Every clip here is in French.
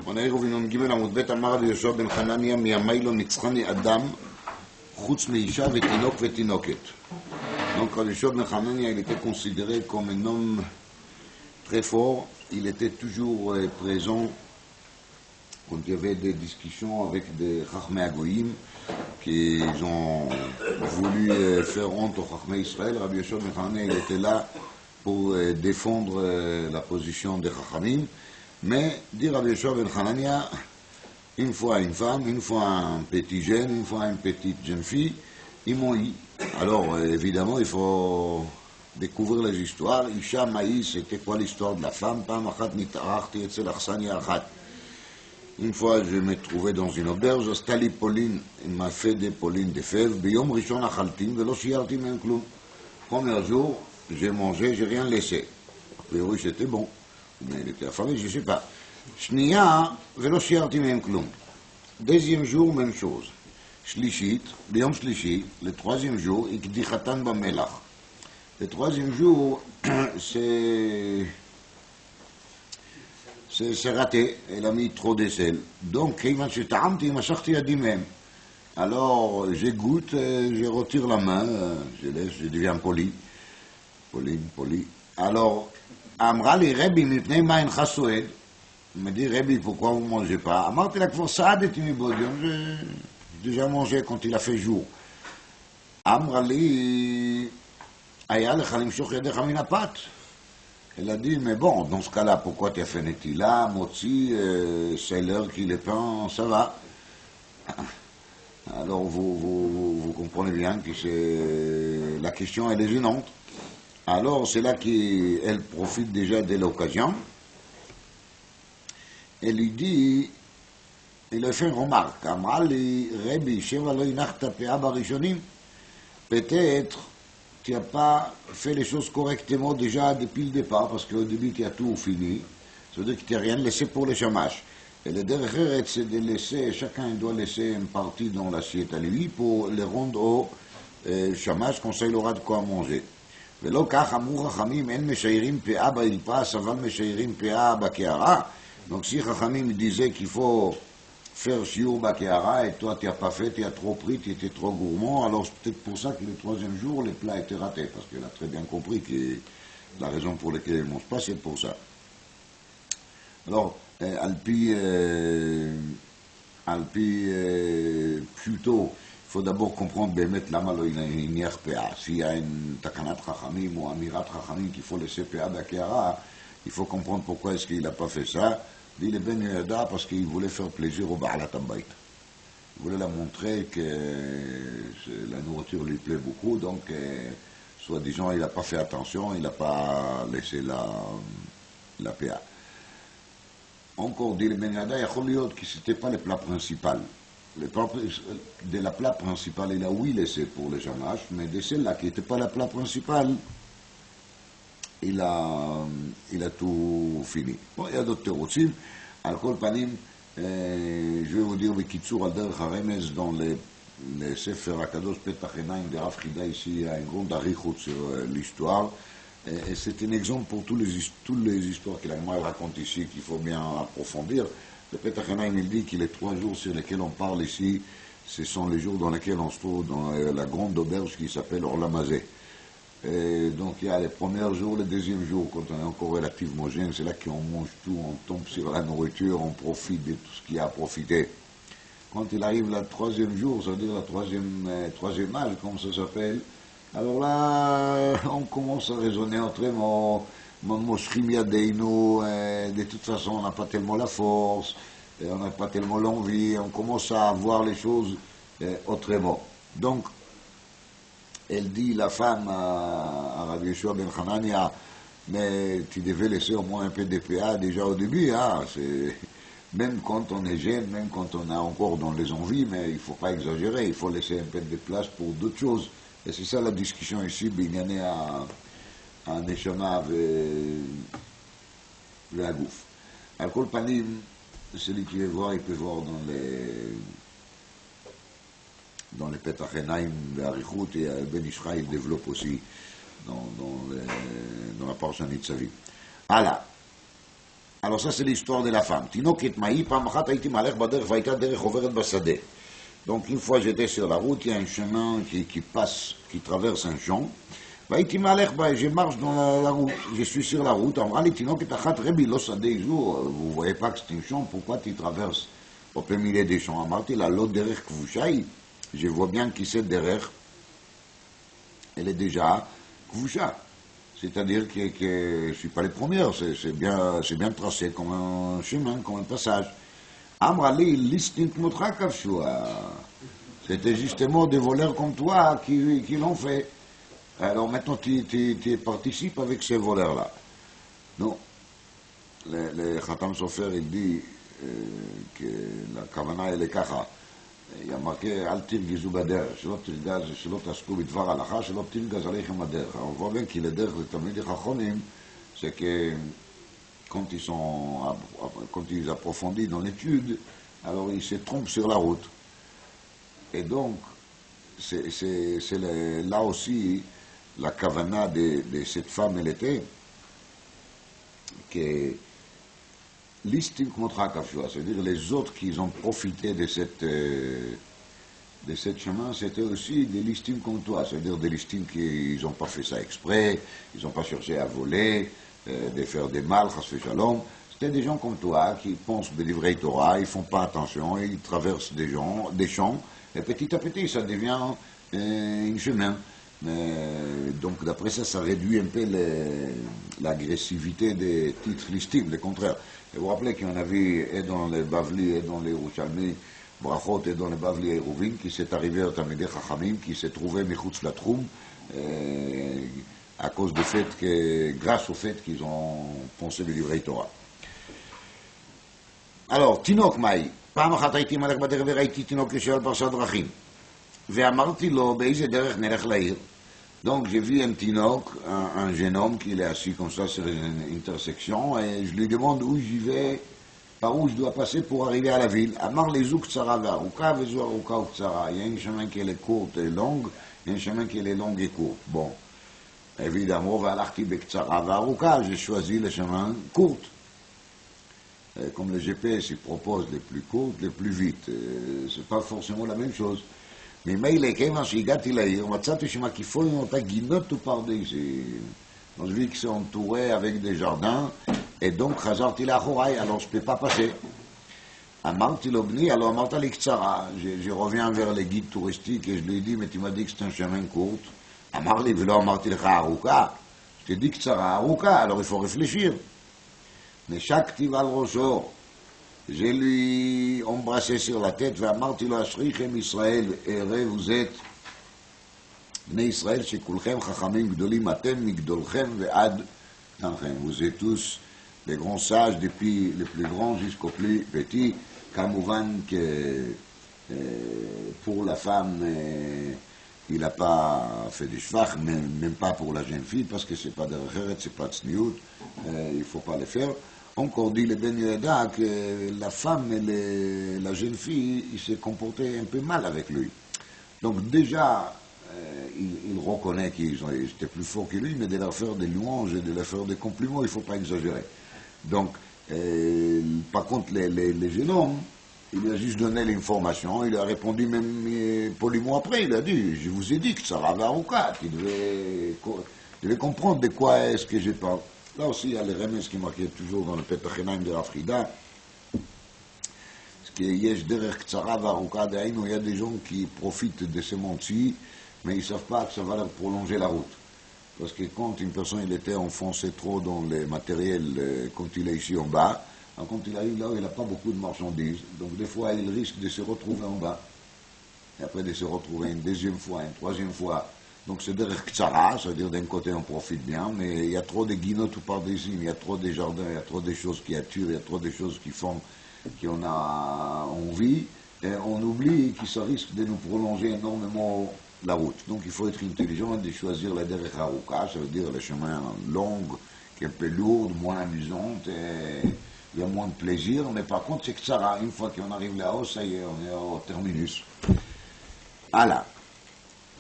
ונעיר ובינון ג' עמוד ב' אמר רבי יהושע בן חנניה מימי לא ניצחני אדם חוץ מאישה ותינוק ותינוקת. Donc Rabbi Yehoshua ben Hanania, il était considéré comme un homme très fort. Il était toujours présent quand il y avait des discussions avec des Chachmei Agoyim qui ont voulu faire honte aux Chachmei Israël. Rabbi Yehoshua ben Hanania, il était là pour défendre la position des Chachamim. Mais, dit Rabbi Yehoshua ben Hanania, une fois une femme, une fois un petit jeune, une fois une petite jeune fille, ils m'ont eu. Alors, évidemment, il faut découvrir les histoires. Isha Maïs, c'était quoi l'histoire de la femme? Une fois, je me trouvais dans une auberge, Stali Pauline, il m'a fait des Paulines de fèves. Biyom Rishon Achaltim, velo shiarti men kloum. Premier jour, j'ai mangé, j'ai rien laissé. A priori, c'était bon. Mais il était affamé, je ne sais pas. Shniya, velo shiarti men kloum. Deuxième jour, même chose. Shlishit, Biyom Shlishi, le troisième jour, Ikdichatan Bamelach. Le troisième jour, c'est raté, elle a mis trop de sel. Donc, alors, je goûte, je retire la main, je laisse, je deviens poli. Poli. Alors, Amra li Rebbi, mipnei ma'en chasoued. Il me dit, Rebbi, pourquoi vous ne mangez pas? Amarti la kfor sa'adeti mibodium, j'ai déjà mangé quand il a fait jour. Amra li, aya lecha limshoch yadecha min hapat. Elle a dit, mais bon, dans ce cas-là, pourquoi tu as fait Netila, Motzi, c'est l'heure qu'il est peint, ça va. Alors, vous comprenez bien que la question, elle est gênante. Alors, c'est là qu'elle profite déjà de l'occasion. Elle lui dit, il a fait une remarque, Amali, Rebbi, Sheva lo inachta pe'a barishonim, peut-être, tu n'as pas fait les choses correctement déjà depuis le départ, parce qu'au début, tu as tout fini. Ça veut dire que tu n'as rien laissé pour le chamash. Et le derrière, c'est de laisser, chacun doit laisser une partie dans l'assiette à lui pour le rendre au chamash, comme ça il aura de quoi manger. ולא כך אמרו חכמים, אין משיירים פאה באלפס, אבל משיירים פאה בקערה. Donc si Chachamim disait qu'il faut faire shiur bakehara et toi tu n'as pas fait, tu as trop pris, tu étais trop gourmand, alors c'est peut-être pour ça que le troisième jour les plats étaient ratés, parce qu'elle a très bien compris que la raison pour laquelle elle ne mange pas, c'est pour ça. Alors, Alpi, plutôt, il faut d'abord comprendre באמת למה לא הניח פאה. S'il y a une takanat Chachamim ou amirat Chachamim qu'il faut laisser פאה bakehara, il faut comprendre pourquoi est-ce qu'il n'a pas fait ça. Dit le Ben Yehuda parce qu'il voulait faire plaisir au Ba'alat Habayit. Il voulait la montrer que la nourriture lui plaît beaucoup, donc soi-disant il n'a pas fait attention, il n'a pas laissé la PA. Encore dit le Ben Yehuda, il y a que ce n'était pas le plat principal. De la plat principal, il a oui laissé pour le jamash, mais de celle-là qui n'était pas la plat principal, il a tout fini. Bon, il y a d'autres thérotim. Al kol panim, je vais vous dire Bekitsour al derech haremez dans les Sefer HaKadosh Petach Enaim de Rav Chida ici, il y a un grand arichut sur l'histoire. Et c'est un exemple pour toutes les histoires que la Gemara raconte ici qu'il faut bien approfondir. Le Petach Enaim, il dit que les 3 jours sur lesquels on parle ici, ce sont les jours dans lesquels on se trouve dans la grande auberge qui s'appelle Orlamazé. Et donc il y a les premiers jours, les deuxièmes jours, quand on est encore relativement jeune, c'est là qu'on mange tout, on tombe sur la nourriture, on profite de tout ce qu'il y a à profiter. Quand il arrive le 3e jour, c'est-à-dire la troisième âge, comme ça s'appelle, alors là, on commence à raisonner autrement, de toute façon, on n'a pas tellement la force, on n'a pas tellement l'envie, on commence à voir les choses autrement. Donc, elle dit, la femme à Rabbi Yehoshua ben Hanania, mais tu devais laisser au moins un peu de PA déjà au début, hein, même quand on est jeune, même quand on a encore dans les envies, mais il ne faut pas exagérer, il faut laisser un peu de place pour d'autres choses. Et c'est ça la discussion ici, Binyané à Neshama et à Gouf. Al kol panim, celui qui veut voir, il peut voir dans les Petach Enaim de Arichut, et Ben Ishraï développe aussi dans la Parsha Nitzavim. Voilà. Alors ça c'est l'histoire de la femme. תינוקת מהי, פעם אחת הייתי מהלך בדרך והייתה דרך עוברת בשדה. Donc une fois j'étais sur la route, il y a un chemin qui passe, qui traverse un champ. והייתי מהלך בה, je marche dans la route, je suis sur la route, אמרה לי תינוקת אחת, רבי לא שדה זו, vous voyez pas que c'est un champ, pourquoi tu traverses au plein milieu des champs? אמרתי לה, לא דרך כבושה היא, je vois bien que cette דרך, elle est déjà כבושה. C'est-à-dire que je ne suis pas les premières, c'est bien tracé comme un chemin, comme un passage. Amrali, l'istin kmotcha kavshua. C'était justement des voleurs comme toi qui l'ont fait. Alors maintenant tu participes avec ces voleurs-là. Non. Le Khatam Sofer, il dit que la kavana elle est kacha. Il y a marqué Al tirgizu b'derech, שלא תעסקו בדבר הלכה, שלא תרגז עליכם בדרך. On voit bien qu'il est דרך לתלמידי חכמים, c'est que quand ils approfondissent dans l'étude, alors ils se trompent sur la route. Et donc, c'est là aussi la kavana de cette femme, elle était que l'istim contre Akafshua, c'est-à-dire les autres qui ont profité de cette chemin, c'était aussi des listins comme toi, c'est-à-dire des listins qui n'ont pas fait ça exprès, ils n'ont pas cherché à voler, de faire des mal, chas shalom. C'était des gens comme toi qui pensent des livrets Torah, ils ne font pas attention, ils traversent des champs, et petit à petit ça devient un chemin. Donc d'après ça, ça réduit un peu l'agressivité des titres listings, le contraire. Et vous vous rappelez qu'on a vu, et dans les Bavli, et dans les Yerushalmi, Brachot, et dans les Bavli et Rouvin, qui s'est arrivé à Talmidei Chachamim, qui s'est trouvé Michutz Latrum, à cause du fait que, grâce au fait qu'ils ont pensé le livret Torah. Alors, Tinok Maï, פעם אחת הייתי מלך בדרך וראיתי תינוק יושב על פרשת דרכים. ואמרתי לו, באיזה דרך נלך לעיר? Donc j'ai vu un tinok, un jeune homme qui est assis comme ça sur une intersection, et je lui demande où j'y vais, par où je dois passer pour arriver à la ville. Amar les zouk tsara varuka, vezo aruka ou tsara. Il y a un chemin qui est courte et longue, et un chemin qui est longue et courte. Bon, évidemment, valachti bek tsara varuka, j'ai choisi le chemin court. Comme le GPS, il propose les plus courtes, les plus vite. C'est pas forcément la même chose. ממילא, כיוון שהגעתי לעיר, מצאתי שמקיפות אותה גינות ופרדסים. Donc je vis que c'est entouré avec des jardins, et donc חזרתי לאחוריי, alors je ne peux pas passer. אמרתי לו, בני, alors אמרת לי קצרה, je reviens vers les guides touristiques, et je lui dis, mais tu m'as dit que c'est un chemin court. אמר לי, ולא אמרתי לך ארוכה, je t'ai dit קצרה, ארוכה, alors il faut réfléchir. נשקתי ועל ראשו. Je lui embrassé sur la tête, ואמרתי לו, אשריכם ישראל, הרי vous êtes בני ישראל שכולכם חכמים גדולים, אתם מגדולכם ועד קטנכם. Vous êtes tous les grands sages, depuis les plus grands jusqu'aux plus petits. כמובן que pour la femme, il n'a pas fait du shvach, même pas pour la jeune fille, parce que c'est pas derech eretz, c'est pas tsniout, il faut pas le faire. Encore dit le Ben Yehuda que la femme et la jeune fille, ils se comportaient un peu mal avec lui. Donc déjà, il reconnaît qu'ils étaient plus forts que lui, mais de leur faire des louanges et de leur faire des compliments, il ne faut pas exagérer. Donc, par contre, les jeunes hommes, il lui a juste donné l'information, il a répondu même poliment après, il a dit, je vous ai dit que ça va Varouka, tu devais comprendre de quoi est-ce que je parle. Là aussi, il y a les remèdes qui marquaient toujours dans le Petach de Rafrida. Parce qu'il y a il y a des gens qui profitent de ce monde-ci, mais ils ne savent pas que ça va leur prolonger la route. Parce que quand une personne il était enfoncé trop dans les matériels, quand il est ici en bas, quand il arrive là où il n'a pas beaucoup de marchandises, donc des fois il risque de se retrouver en bas, et après de se retrouver une deuxième fois, une troisième fois. Donc c'est derrière Ktsara, c'est-à-dire d'un côté on profite bien, mais il y a trop de guinots tout par-dessus, il y a trop de jardins, il y a trop de choses qui attirent, il y a trop de choses qui font qu'on a envie, et on oublie que ça risque de nous prolonger énormément la route. Donc il faut être intelligent de choisir la derrière Haruka, ça veut dire le chemin long, qui est un peu lourd, moins amusante, et il y a moins de plaisir, mais par contre c'est Ktsara, une fois qu'on arrive là-haut, ça y est, on est au terminus. Voilà.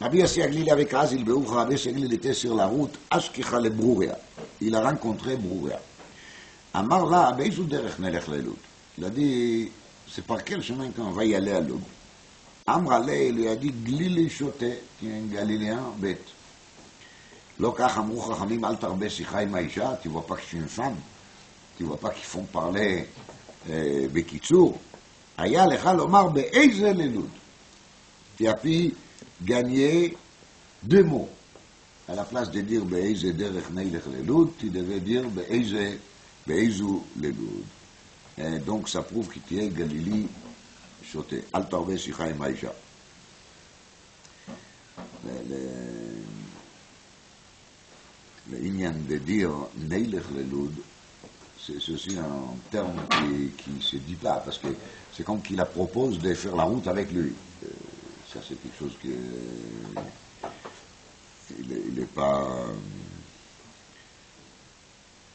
Rabbi Yossi Aglili avec Azil Beoucha, Rabbi Yossi Aglili était sur la route Ashkicha le Brouria. Il a rencontré Brouria. Amar là, Beizou derech nelech leloud. Il a dit, c'est par quel chemin qu'on va y aller à Loud. Amrale, il lui a dit, glili choté, qui est un Galiléen bête. Lokach amrou chachamim al tarbe sicha im haïcha, tu vois pas que je suis une femme, tu vois pas qu'ils font parler bekitsour. Aya lecha lomar be'eize leloud. Tu as pu gagner 2 mots. À la place de dire be'eize derech nelech leloud, tu devais dire be'eizou leloud. Et donc ça prouve que tu es Galili choté. Al tarbe sicha im haïcha. L'inyan de dire Neilech Leloud, c'est aussi un terme qui ne se dit pas, parce que c'est comme qu'il la propose de faire la route avec lui. Ça, c'est quelque chose que.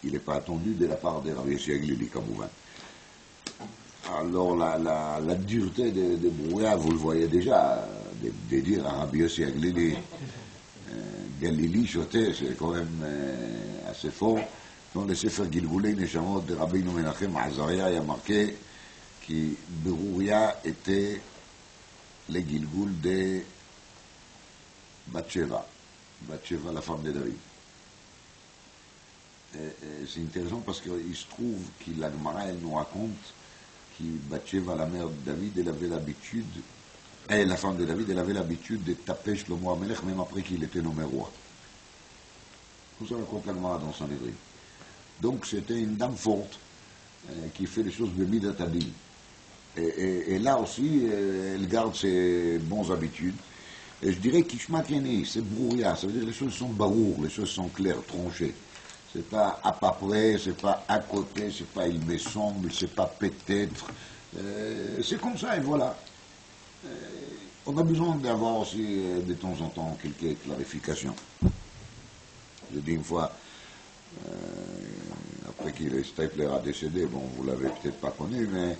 Il n'est pas attendu de la part de Rabbi Yossi Glili, comme vous voyez. Alors, la dureté de Brouillard, vous le voyez déjà, de dire à Rabbi Yossi Glili. Galili choté, c'est quand même assez fort. Dans le Sefer Gilgulei Neshamot de Rabbeinu Menachem Azaria, il y a marqué que Berouria était le Gilgul de Bathsheba, la femme de David. C'est intéressant parce qu'il se trouve que la Gemara, elle nous raconte que Bathsheba, la mère de David, elle avait l'habitude. Et la femme de David, elle avait l'habitude de taper Shlomo HaMelech même après qu'il était nommé roi. Tout ça raconte la Gemara dans son édrit. Donc c'était une dame forte qui fait les choses de Midat Hadin. Et là aussi, elle garde ses bonnes habitudes. Et je dirais qu'Ishma Keni, c'est brouillard, ça veut dire que les choses sont barour, les choses sont claires, tranchées. C'est pas à peu près, c'est pas à côté, c'est pas il me semble, c'est pas peut-être. C'est comme ça et voilà. On a besoin d'avoir aussi de temps en temps quelques clarifications. J'ai dit une fois, après que le Stapler a décédé, bon, vous l'avez peut-être pas connu, mais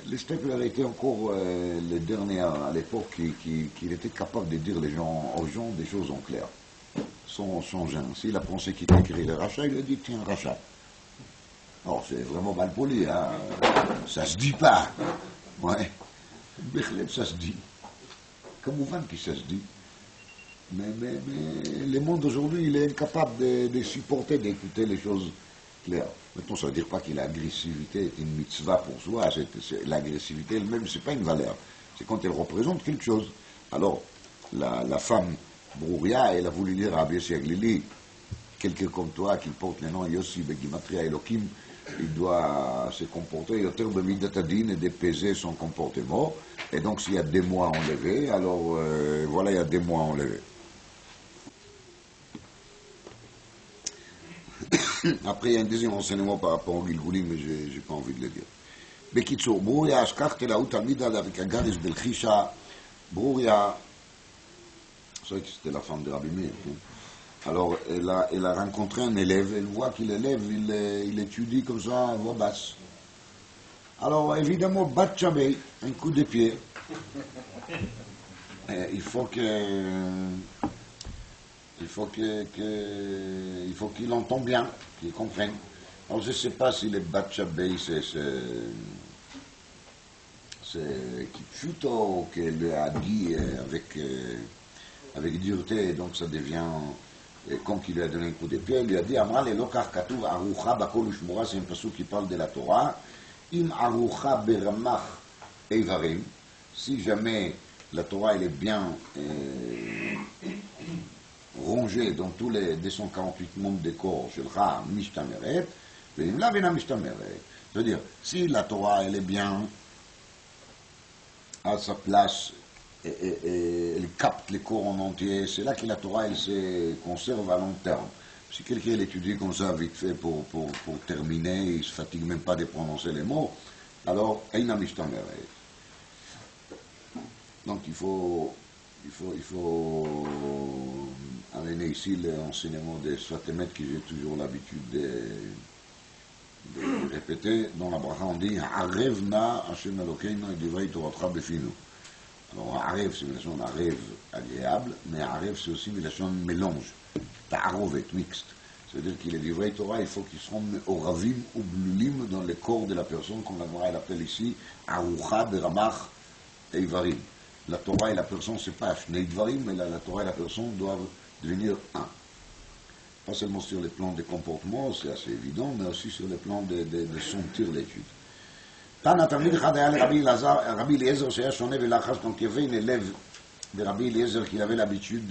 le Stapler était encore le dernier à l'époque qui était capable de dire aux gens des choses en clair, sans gêne. S'il a pensé qu'il écrit le rachat, il a dit tiens, rachat. Alors c'est vraiment mal poli, hein. Ça se dit pas. Ouais. Ça se dit. Comme Ouvan qui ça se dit. Mais le monde d'aujourd'hui, il est incapable de supporter, d'écouter les choses claires. Maintenant, ça ne veut dire pas que l'agressivité est une mitzvah pour soi. L'agressivité elle-même, ce n'est pas une valeur. C'est quand elle représente quelque chose. Alors, la femme Brouria, elle a voulu dire à Rabbi Yossi Glili, quelqu'un comme toi qui porte le nom Yossi Begimatria Elohim, il doit se comporter au terme de Midat Hadin et de peser son comportement. Et donc, s'il y a des mois enlevés, alors voilà, il y a des mois enlevés. Après, il y a un deuxième enseignement par rapport au Gilgoulim, mais je n'ai pas envie de le dire. Bekitsour, Brouria, Ashkach, Telaout, Almida, avec Agaris, Belchisha, Brouria, c'est vrai que c'était la femme de Rabbi Meir. Alors, elle a rencontré un élève, elle voit qu'il élève, il étudie comme ça à voix basse. Alors, évidemment, Batchabé, un coup de pied. Il faut qu'il entende bien, qu'il comprenne. Alors, je ne sais pas si le Batchabé, c'est Kipchuto qu'elle a dit avec dureté, donc ça devient. Et comme il lui a donné un coup de pied, il lui a dit Amral et lokar katuv arucha bakol ushmura, c'est un passage qui parle de la Torah. Im arucha beramach eivarim, si jamais la Torah elle est bien rongée dans tous les 248 membres des corps, shelcha mishtameret, veim la vena mishtameret. C'est-à-dire, si la Torah elle est bien à sa place, et elle capte les corps en entier, c'est là que la Torah elle se conserve à long terme. Si quelqu'un l'étudie comme ça vite fait pour terminer, il ne se fatigue même pas de prononcer les mots, alors Eina Mishtameret. Donc il faut amener ici l'enseignement des Sfatemet que j'ai toujours l'habitude de répéter. Dans la bracha on dit Arevna Hashem Elokeinu et Divrei Toratcha Befinu. Alors, Arev, c'est une relation Arev agréable, mais Arev, c'est aussi une relation mélange, ta'arovet, mixte. C'est-à-dire qu'il est livré Torah, il faut qu'ils seront oravim ou blulim dans le corps de la personne, comme la Gemara appelle ici, arucha beramach eivarim. La Torah et la personne, c'est pas shnei dvarim, mais la Torah et la personne doivent devenir un. Pas seulement sur les plans de comportement, c'est assez évident, mais aussi sur les plans de sentir l'étude. Tana Talmid אחד היה לרבי אליעזר שהיה שונה ולחש, donc il y avait une élève de Rabbi Eliezer qui avait l'habitude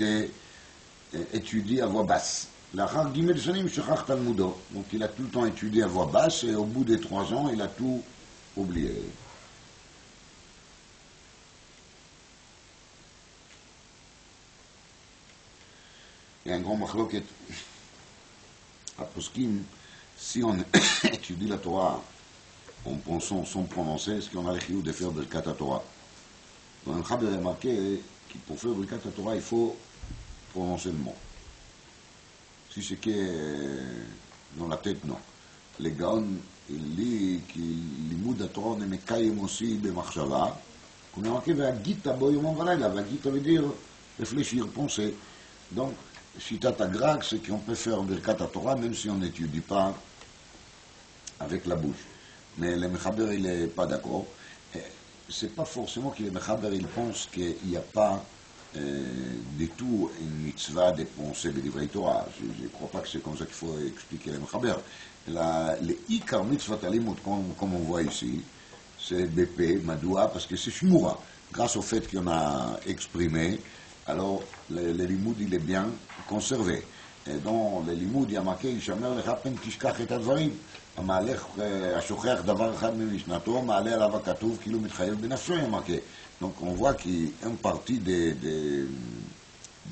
d'étudier à voix basse. לאחר ג' שנים שכח תלמודו, donc il a tout le temps étudié à voix basse et au bout des 3 ans il a tout oublié. Il y a un grand machloket à Poskim, si on étudie la Torah en pensant sans prononcer, est-ce qu'on a le chiyuv de faire Birkat Torah? Dans le Chaber est marqué que pour faire Birkat Torah, il faut prononcer le mot. Si c'est que dans la tête, non. Le Gaon, il dit que l'imoud la Torah ne mekayem aussi b'machshava. On a marqué V'agita bo yomam v'layla. V'agita veut dire réfléchir, penser. Donc, Shitat Agrag, c'est qu'on peut faire Birkat Torah même si on n'étudie pas avec la bouche. Mais le Mechaber, il n'est pas d'accord. C'est pas forcément que le Mechaber, il pense qu'il n'y a pas du tout une mitzvah de penser de livrei Torah. Je ne crois pas que c'est comme ça qu'il faut expliquer le Mechaber. Le Ikar mitzvah talimut, comme on voit ici, c'est BP, Madoua, parce que c'est Shmura. Grâce au fait qu'on a exprimé, alors le limoud, il est bien conservé. Et dans le limoud, il y a marqué, Yishamer lecha pen tishkach et advarim. המהלך, השוכח דבר אחד ממשנתו, מעלה עליו הכתוב, כאילו מתחייב בנפשו, il y a marqué. Donc on voit qu'une partie de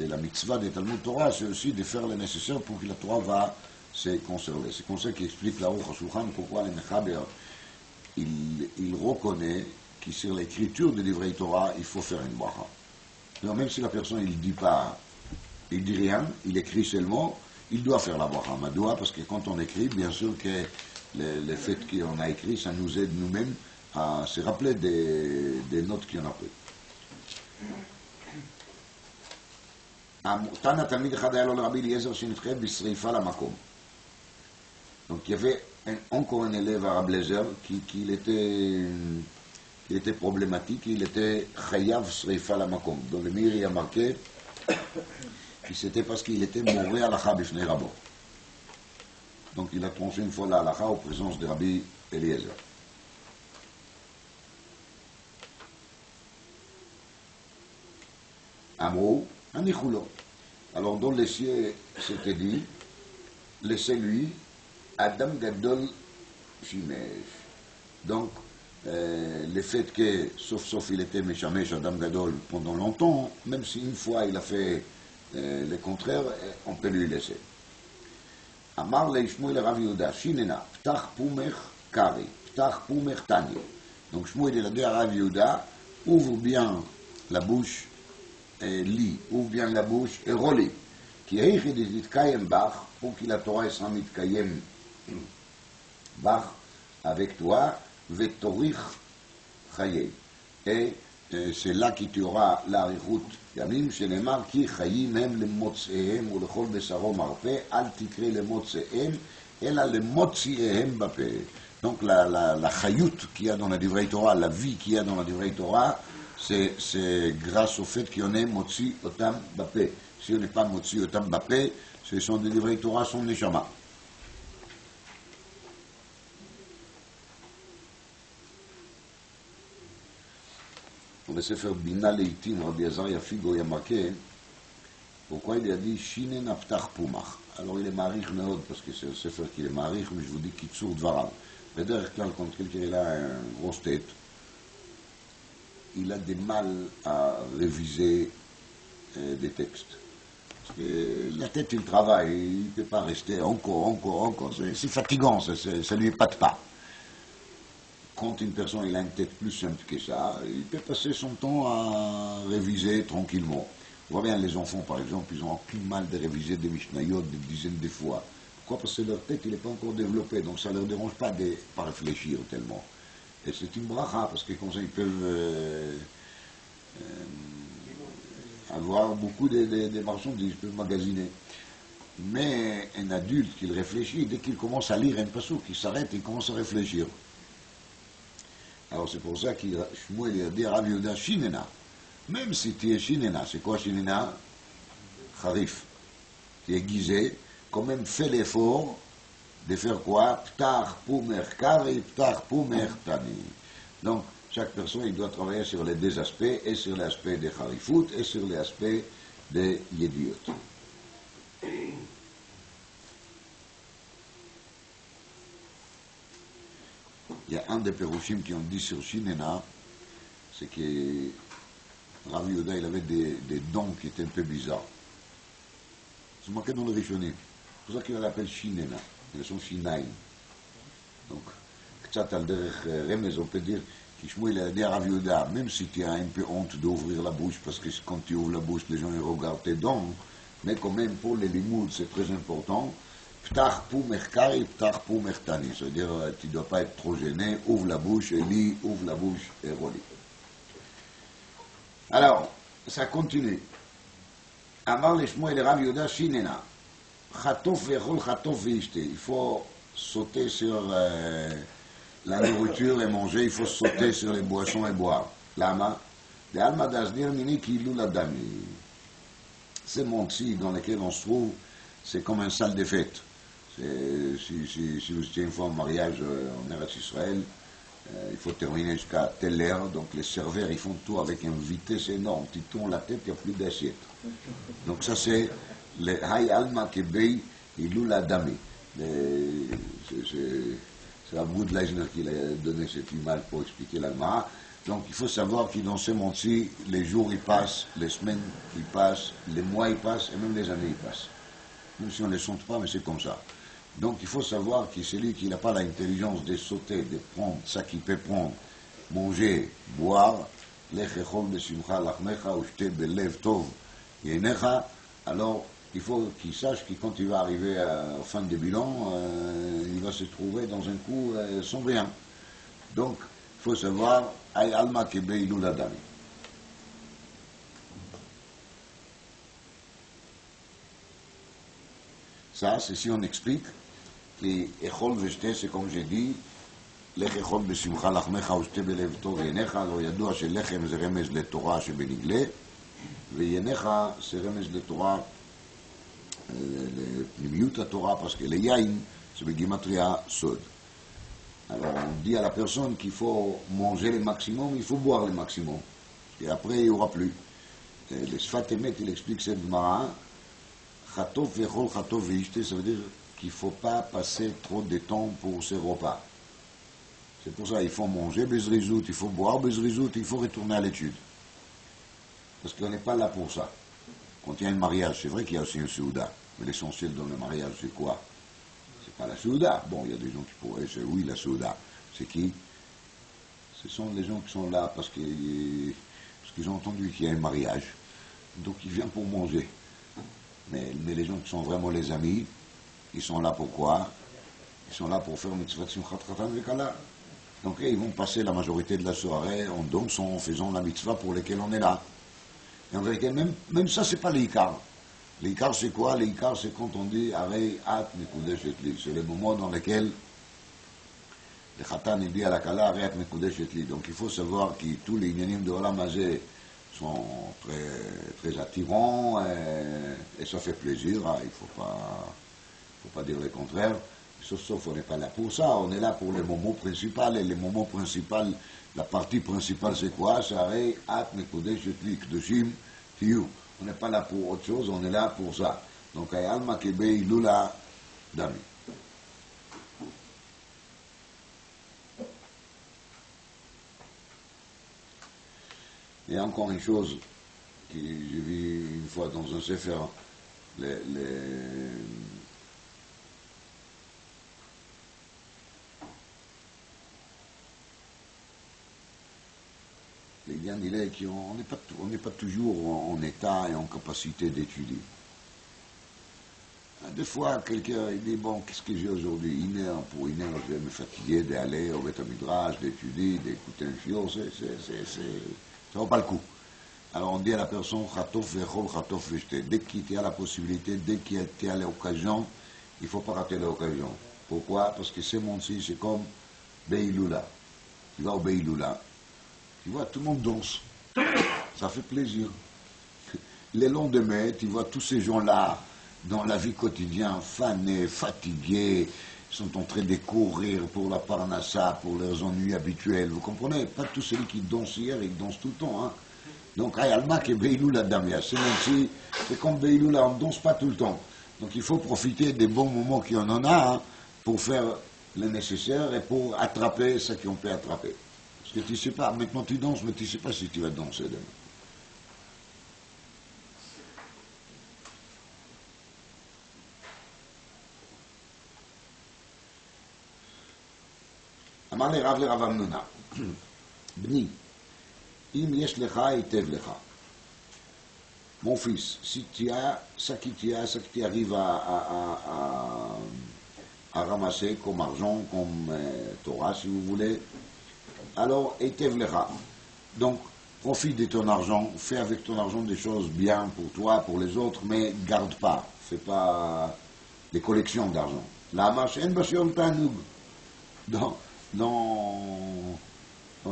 la mitzvah des Talmud Torah, c'est aussi de faire le nécessaire pour que la Torah va se conserver. C'est comme ça qu'explique l'Aruch HaShulchan pourquoi le Mechaber, il reconnaît que sur l'écriture de livrei Torah, il faut faire une bracha. Donc même si la personne, il ne dit pas, il dit rien, il écrit seulement, il doit faire la bracha. Madoua, parce que quand on écrit, bien sûr que le fait qu'on a écrit, ça nous aide nous-mêmes à se rappeler des notes qu'on a prises. תנא תלמיד אחד היה לו לרבי אליעזר שנתחייב בשריפה למקום. Donc il y avait encore un élève à Rabbi Eliezer qui était problématique, il était chayav srifa lamakom. Dans le Mir, il y a marqué que c'était parce qu'il était moré à l'akha b'fnei Rabo. Donc il a tranché une fois la halakha en présence de Rabbi Eliezer. Amrou, anichulo. Alors dans les cieux, c'était dit, laissez-lui Adam Gadol Shimesh. Donc, le fait que, sauf il était Meshamesh, Adam Gadol, pendant longtemps, même si une fois il a fait le contraire, on peut lui laisser. Amar Shmuel Rav Yehuda, Shinena, Ptach Pumech Kari, Ptach Pumech Tani. Donc Shmuel il a dit à Rav Yehuda, ouvre bien la bouche et lis, ouvre bien la bouche et relis. Qui est dit Kayem Bach, pour que la Torah sera mit Kayem Bach avec toi, Vetorich Chaye. Et c'est là que tu auras l'arichut ימים שנאמר כי חיים הם למוצאיהם ולכל בשרו מרפא, אל תקרא למוצאיהם, אלא למוציאיהם בפה. Donc la chayut qu'il y a dans la divrei Torah, la vie qu'il y a dans la divrei Torah, c'est grâce au fait qu'on est motzi otam bapé. Si on n'est pas motzi otam bapé, ce sont des divrei Torah, son neshama. בספר בינה לעיתים, רבי עזריה פיגו היה marqué, pourquoi il a dit Shinen Aftach Pumach. Alors il est מעריך מאוד, parce que c'est un ספר qu'il est מעריך, mais je vous dis קיצור דבריו. בדרך כלל, quand quelqu'un a une grosse tête, il a des mal à réviser des textes. Parce que la tête, il travaille, il ne peut pas rester encore. C'est fatigant, ça ne lui épate pas. Quand une personne il a une tête plus simple que ça, il peut passer son temps à réviser tranquillement. On voit bien les enfants, par exemple, ils ont aucun mal de réviser des Mishnayot des dizaines de fois. Pourquoi? Parce que leur tête, il n'est pas encore développée, donc ça ne leur dérange pas de pas réfléchir tellement. Et c'est une bracha, parce que comme ça, ils peuvent avoir beaucoup de marchandises, ils peuvent magasiner. Mais un adulte qui réfléchit, dès qu'il commence à lire un passage, il s'arrête, il commence à réfléchir. Alors c'est pour ça que Shmuel a dit à Rav Yehuda, Shinena. Même si tu es Shinena, c'est quoi Shinena? Kharif. Tu es aiguisé, quand même fais l'effort de faire quoi? Ptar Pumer Kari, Ptar Pumer Tani. Donc, chaque personne, il doit travailler sur les deux aspects, et sur l'aspect de Kharifout, et sur l'aspect de Yediot. Il y a un des Pérouchim qui ont dit sur Shinena, c'est que Rav Yehuda, il avait des dons qui étaient un peu bizarres. C'est marqué dans le Rishonim. C'est pour ça qu'il l'appelle Shinena. Ils sont Shinaim. Donc, Ktsat al derech remez, on peut dire, Kishmuel a dit à Rav Yehuda, même si tu as un peu honte d'ouvrir la bouche, parce que quand tu ouvres la bouche, les gens ils regardent tes dents, mais quand même pour les limouds, c'est très important. Ptach pou merkari, ptach pou mertani. C'est-à-dire, tu ne dois pas être trop gêné, ouvre la bouche et lis, ouvre la bouche et relis. Alors, ça continue. Amar le Shmuel et Rav Yehuda Shinena. Chatof vechol chatof veishte. Il faut sauter sur la nourriture et manger, il faut sauter sur les boissons et boire. Lama, de alma dasnir mini ki ilou la dami. Ces mondes-ci dans lesquels on se trouve, c'est comme une salle de fête. Si vous étiez une fois en mariage en Eretz Israël, il faut terminer jusqu'à telle heure, donc les serveurs ils font tout avec une vitesse énorme, ils tournent la tête, il n'y a plus d'assiette. Donc ça c'est le Hay Alma Kebei Ilou la Dami. C'est Abu de Leisner qui a donné cette image pour expliquer l'Alma. Donc il faut savoir que dans ce monde-ci, les jours ils passent, les semaines ils passent, les mois ils passent, et même les années ils passent. Même si on ne les sente pas, mais c'est comme ça. Donc il faut savoir que celui qui n'a pas l'intelligence de sauter, de prendre ça qu'il peut prendre, manger, boire, alors il faut qu'il sache que quand il va arriver à la fin du bilan, il va se trouver dans un coup sans rien. Donc il faut savoir, Ay Alma Kebe Ilou Ladami. Ça, c'est si on explique que Echol Veshte, c'est comme j'ai dit, Lech Echol Besimcha Lachmecha Ushte Belev Tov Yenecha, alors ידוע שלחם זה רמז לתורה שבנגלה, ויניך זה רמז לתורה, לפנימיות התורה, parce que le yain, c'est בגימטריה סוד. Alors on dit à la personne qu'il faut manger le maximum, il faut boire le maximum, et après il n'y aura plus. Le Sfat Emet, il explique cette Gemara, Chatof vechol chatof veishte, ça veut dire qu'il ne faut pas passer trop de temps pour ces repas. C'est pour ça qu'il faut manger bezrizout, il faut boire bezrizout, il faut retourner à l'étude. Parce qu'on n'est pas là pour ça. Quand il y a un mariage, c'est vrai qu'il y a aussi un souda, mais l'essentiel dans le mariage, c'est quoi? C'est pas la souda. Bon, il y a des gens qui pourraient dire oui, la souda. C'est qui? Ce sont les gens qui sont là parce qu'ils ont entendu qu'il y a un mariage. Donc ils viennent pour manger. Mais les gens qui sont vraiment les amis, ils sont là pour quoi? Ils sont là pour faire mitzvah simchat chatan vekala. Donc ils vont passer la majorité de la soirée en dansant, en faisant la mitzvah pour laquelle on est là. Et en vérité, même ça, c'est pas l'ikar. L'ikar, c'est quoi? L'ikar, c'est quand on dit Arei at mekudesh etli. C'est le moment dans lequel le chatan il dit à la kala Arei at mekudesh etli. Donc il faut savoir que tous les inyanim de Olam Hazeh sont très attirants et ça fait plaisir. Hein, il faut pas dire le contraire. Sauf on n'est pas là pour ça. On est là pour le moment principal. Et le moment principal, la partie principale, c'est quoi? C'est Arei at mekudesh etli kdoshim tiyu. On n'est pas là pour autre chose, on est là pour ça. Donc, Alma Kebei Lula Dami. Et encore une chose que j'ai vu une fois dans un sefer, les Yanilais qui on n'est pas toujours en état et en capacité d'étudier. Des fois, quelqu'un il dit, bon, qu'est-ce que j'ai aujourd'hui? Une heure, pour une heure, je vais me fatiguer d'aller au Beth Midrash, d'étudier, d'écouter un fior, ça vaut pas le coup. Alors on dit à la personne, chatof vechol, chatof veshte. Dès qu'il y a la possibilité, dès qu'il y a l'occasion, il ne faut pas rater l'occasion. Pourquoi? Parce que ce monde-ci, c'est comme Beiloula. Tu vas au Beiloula, tu vois, tout le monde danse. Ça fait plaisir. Les lendemains, tu vois tous ces gens-là, dans la vie quotidienne, fanés, fatigués, sont en train de courir pour la parnassa, pour leurs ennuis habituels. Vous comprenez? Pas tous ceux qui dansent hier, ils dansent tout le temps. Hein. Donc, Ayalma qui est Beiloula Damia. C'est comme Beiloula, on ne danse pas tout le temps. Donc, il faut profiter des bons moments qu'il y en a hein, pour faire le nécessaire et pour attraper ce qu'on peut attraper. Parce que tu ne sais pas, maintenant tu danses, mais tu ne sais pas si tu vas danser demain. אמר לרב לרב אמנונה, בני, אם יש לך היטב לך, mon fils, si tu as ça qui arrive à ramasser comme argent, comme Torah si vous voulez, alors היטב לך. Donc, profite de ton argent, fais avec ton argent des choses bien pour toi, pour les autres, mais garde pas, fais pas des collections d'argent. Lama she'en b'shiol ta'anug. Dans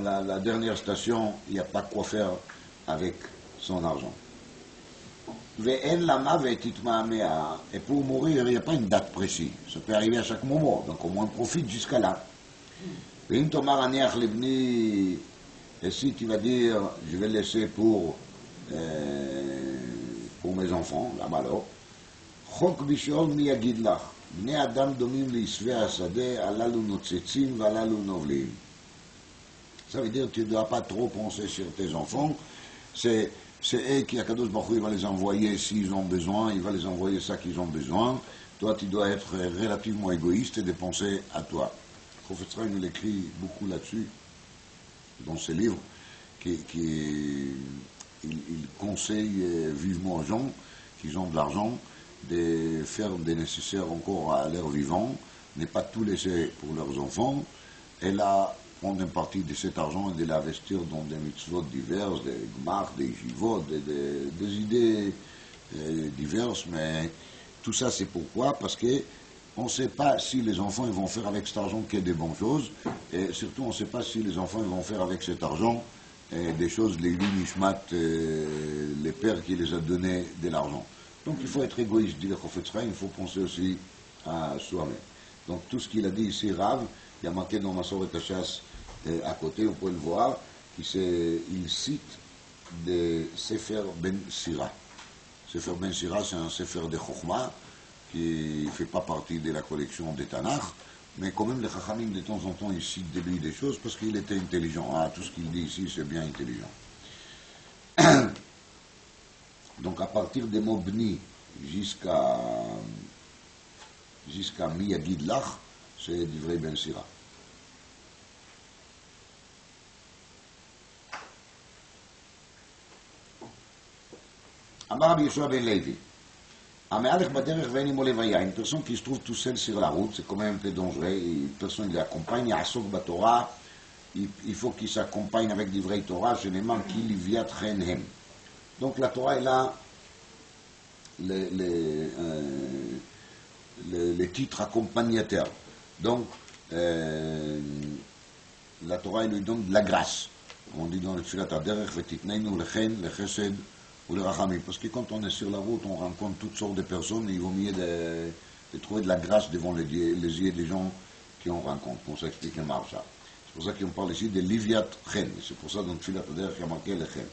la dernière station, il n'y a pas quoi faire avec son argent. Et pour mourir, il n'y a pas une date précise. Ça peut arriver à chaque moment, donc au moins profite jusqu'à là. Et si tu vas dire, je vais laisser pour mes enfants, là-bas, חוק בשאול מי יגיד לך, בני אדם דומים לעשבי השדה, הללו נוצצים והללו נובלים. Ça veut dire que tu ne dois pas trop penser sur tes enfants. C'est eux qui, Akadosh Baruch Hu, il va les envoyer s'ils ont besoin, il va les envoyer ça qu'ils ont besoin. Toi, tu dois être relativement égoïste et de penser à toi. Le prophète Israël nous écrit beaucoup là-dessus, dans ses livres, il conseille vivement aux gens qui ont de l'argent de faire des nécessaires encore à leur vivant, ne pas tout laisser pour leurs enfants, et là, prendre une partie de cet argent et de l'investir dans des mitzvot diverses, des gmach, des jivot, des idées diverses, mais tout ça c'est pourquoi? Parce que on ne sait pas si les enfants ils vont faire avec cet argent que des bonnes choses, et surtout on ne sait pas si les enfants ils vont faire avec cet argent des choses, les nishmat, les pères qui les a donné de l'argent. Donc il faut être égoïste, dit le prophète Israël, il faut penser aussi à soi-même. Donc tout ce qu'il a dit ici, Rav, il y a marqué dans Masoret Hachas à côté, on peut le voir, il cite des Sefer Ben Sira. Sefer Ben Sira, c'est un Sefer de Chokhmah qui ne fait pas partie de la collection des Tanakh, mais quand même les Chachamim de temps en temps ils citent de lui des choses parce qu'il était intelligent. Ah, tout ce qu'il dit ici c'est bien intelligent. Donc à partir des mots Bni jusqu'à Mi Yagid Lach, c'est du vrai Ben Sira. Amar Rabbi Yeshua ben Levi. Une personne qui se trouve tout seul sur la route, c'est quand même un peu dangereux. Une personne qui l'accompagne, il faut qu'il s'accompagne avec du vrai Torah, je ne manque qu'il y a hem. Donc la Torah est là, les titres accompagnateurs. Donc la Torah lui donne de la grâce. On dit dans le Tfilat HaDerech, V'titneinu lechen, lechesed, ou le rachamim, parce que quand on est sur la route, on rencontre toutes sortes de personnes, et il vaut mieux de trouver de la grâce devant les yeux des gens qu'on rencontre, pour s'expliquer marche ça. C'est pour ça qu'on parle ici de Liviat Chen, c'est pour ça dans le Tfilat HaDerech il y a marqué le Chen.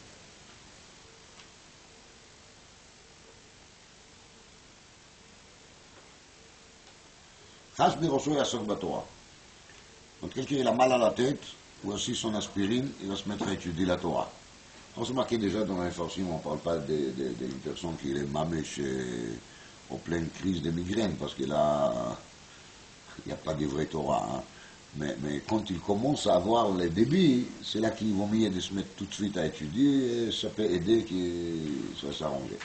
Chas birosho yasok batorah. Quand quelqu'un il a mal à la tête, ou aussi son aspirine, il va se mettre à étudier la Torah. On se marquait déjà dans l'information, on ne parle pas d'une personne qui est mamèche en pleine crise de migraine, parce que là, il n'y a pas de vrai Torah. Hein. Mais quand il commence à avoir les débits, c'est là qu'il vaut mieux de se mettre tout de suite à étudier, et ça peut aider qu'il va s'arranger.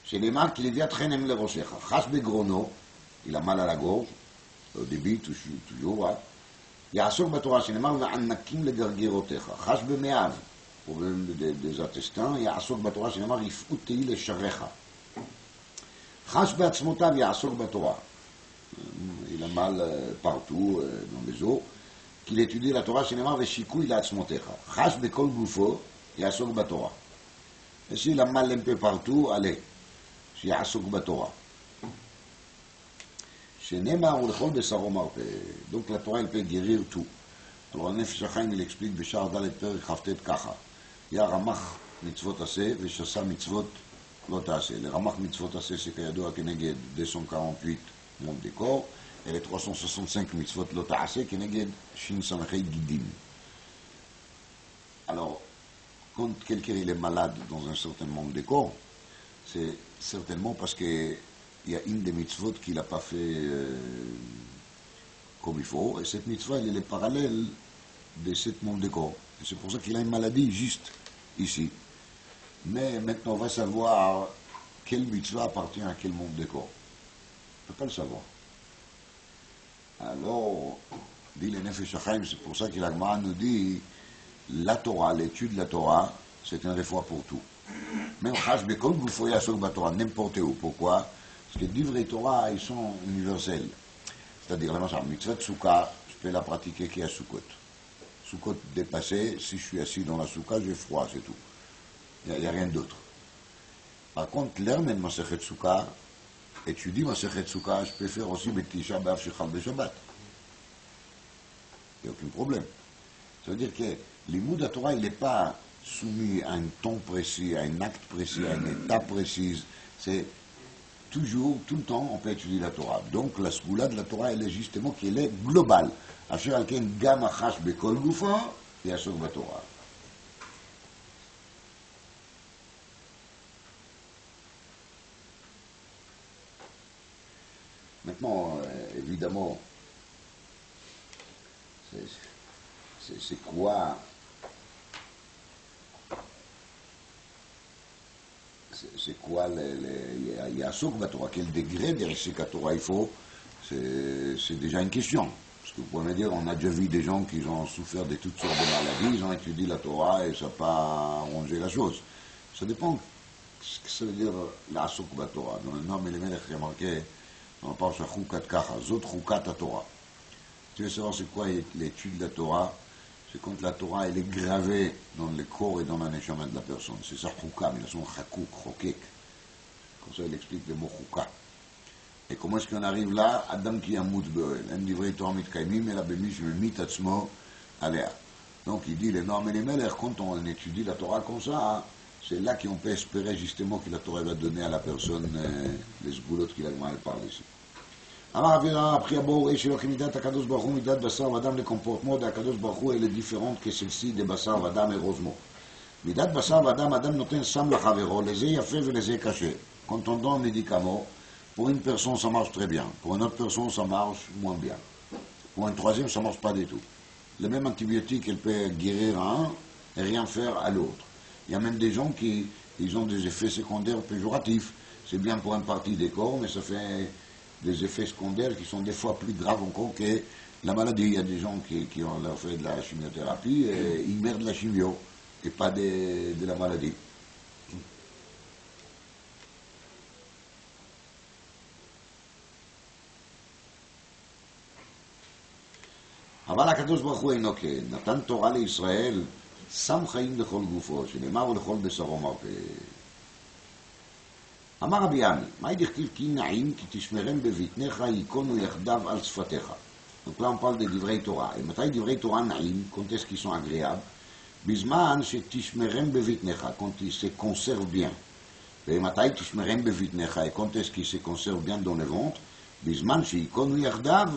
שנאמר כי לוויית חן הם לראשך, חס בגרונו, il a mal à la gorge, au début, toujours, hein. יעסוק בתורה שנאמר וענקים לגרגרותיך, חש במאיו, problème des attestants, יעסוק בתורה שנאמר יפעות תהי לשריך. חש בעצמותיו יעסוק בתורה. Il a mal partout dans les os, qu'il étudie la Torah שנאמר ושיקוי לעצמותיך. חש בכל גופו יעסוק בתורה. Et s'il a mal un peu partout, allez, שיעסוק בתורה. שנאמר ולכל בשרו מרפא. Donc la Torah elle peut guérir tout. Alors הנפש החיים il explique בשער ד' פרק כ"ט ככה. יא רמ"ח מצוות עשה ושסה מצוות לא תעשה. לרמ"ח מצוות עשה שכידוע כנגד 248 monde des corps, et les 365 מצוות לא תעשה כנגד ש"ס גידים. Alors, quand quelqu'un il est malade dans un certain monde des corps, c'est certainement parce que il y a une des mitzvot qu'il n'a pas fait comme il faut, et cette mitzvah, elle est parallèle de cette monde de corps. Et c'est pour ça qu'il a une maladie juste ici. Mais maintenant, on va savoir quelle mitzvah appartient à quel monde de corps. On ne peut pas le savoir. Alors, dit le Nefesh HaChaim, c'est pour ça que l'Agmara nous dit la Torah, l'étude de la Torah, c'est un réfoua pour tout. Même Chash Bekol Gufo Yasok Batorah, n'importe où. Pourquoi? Parce que les livres et Torah, ils sont universels. C'est-à-dire, la mitzvah de Souka, je peux la pratiquer qui à Soukot. Soukot dépassé, si je suis assis dans la Souka, j'ai froid, c'est tout. Il n'y a rien d'autre. Par contre, l'hermen Masechet Souka, étudie Masechet Souka, je peux faire aussi Betisha B'Av Shechal B'Shabbat. Il n'y a aucun problème. Ça veut dire que l'imoud de la Torah, il n'est pas soumis à un temps précis, à un acte précis, à une étape précise. C'est toujours, tout le temps, on peut étudier la Torah. Donc, la sgoula de la Torah, elle est justement qu'elle est globale. Asher alken gam achash bekol gufa, yasok batorah. Maintenant, évidemment, c'est quoi c'est quoi il y a Yasok Batorah, quel degré de Rishik Torah il faut, c'est déjà une question. Parce que vous pouvez me dire, on a déjà vu des gens qui ont souffert de toutes sortes de maladies, ils ont étudié la Torah et ça n'a pas arrangé la chose. Ça dépend ce que ça veut dire la Yasok Batorah. Dans le nom Elimelech, il y a marqué, on parle sur Chukat Kacha, Zot Chukat Torah. Tu veux savoir c'est quoi l'étude de la Torah? C'est quand la Torah elle est gravée dans le corps et dans la neshama de la personne. C'est ça chouka, mais la son chakouk, chokek. Comme ça il explique le mot chouka. Et comment est-ce qu'on arrive là? Adam qui a mout be'oel. En divrei Torah mitkaimim, et la bemish mit atzmo alea. Donc il dit, les normes et les melech, quand on étudie la Torah comme ça, c'est là qu'on peut espérer justement que la Torah va donner à la personne les sgoulottes qu'il a mal parlé ici. אמר אבירה, הפרי הבו רואה שלא כמידת הקדוש ברוך הוא מידת בשר ודם לקומפורטמו דהקדוש ברוך הוא אלה דיפרנט כסלסי דבשר ודם ארוזמו. מידת בשר ודם אדם נותן סם לחברו, לזה יפה ולזה קשה. Quand on donne un médicament, pour une personne ça marche très bien, pour une autre personne ça marche moins bien. Pour un troisième ça marche pas du tout. Le même antibiotique elle peut guérir à un et rien faire à l'autre. Il y a même des gens qui ils ont des effets secondaires péjoratifs. C'est bien pour une partie des corps, mais ça fait des effets secondaires qui sont des fois plus graves encore que la maladie. Il y a des gens qui ont leur fait de la chimiothérapie et ils meurent de la chimio et pas de la maladie. אבל הקדוש ברוך הוא אינו כן, נתן תורה לישראל, שם חיים לכל גופו, שנאמר ולכל בשרו מרפא. אמר רבי עמי, מה דכתיב כי נעים כי תשמרם בבטנך ייכונו יחדיו על שפתיך. Donc là on parle de דברי תורה. Et מתי דברי תורה נעים, quand est-ce qu'ils sont agréables? בזמן שתשמרם בבטנך, quand ils se conservent bien. ומתי תשמרם בבטנך, et quand est-ce qu'ils se conservent bien dans le ventre? בזמן שייכונו יחדיו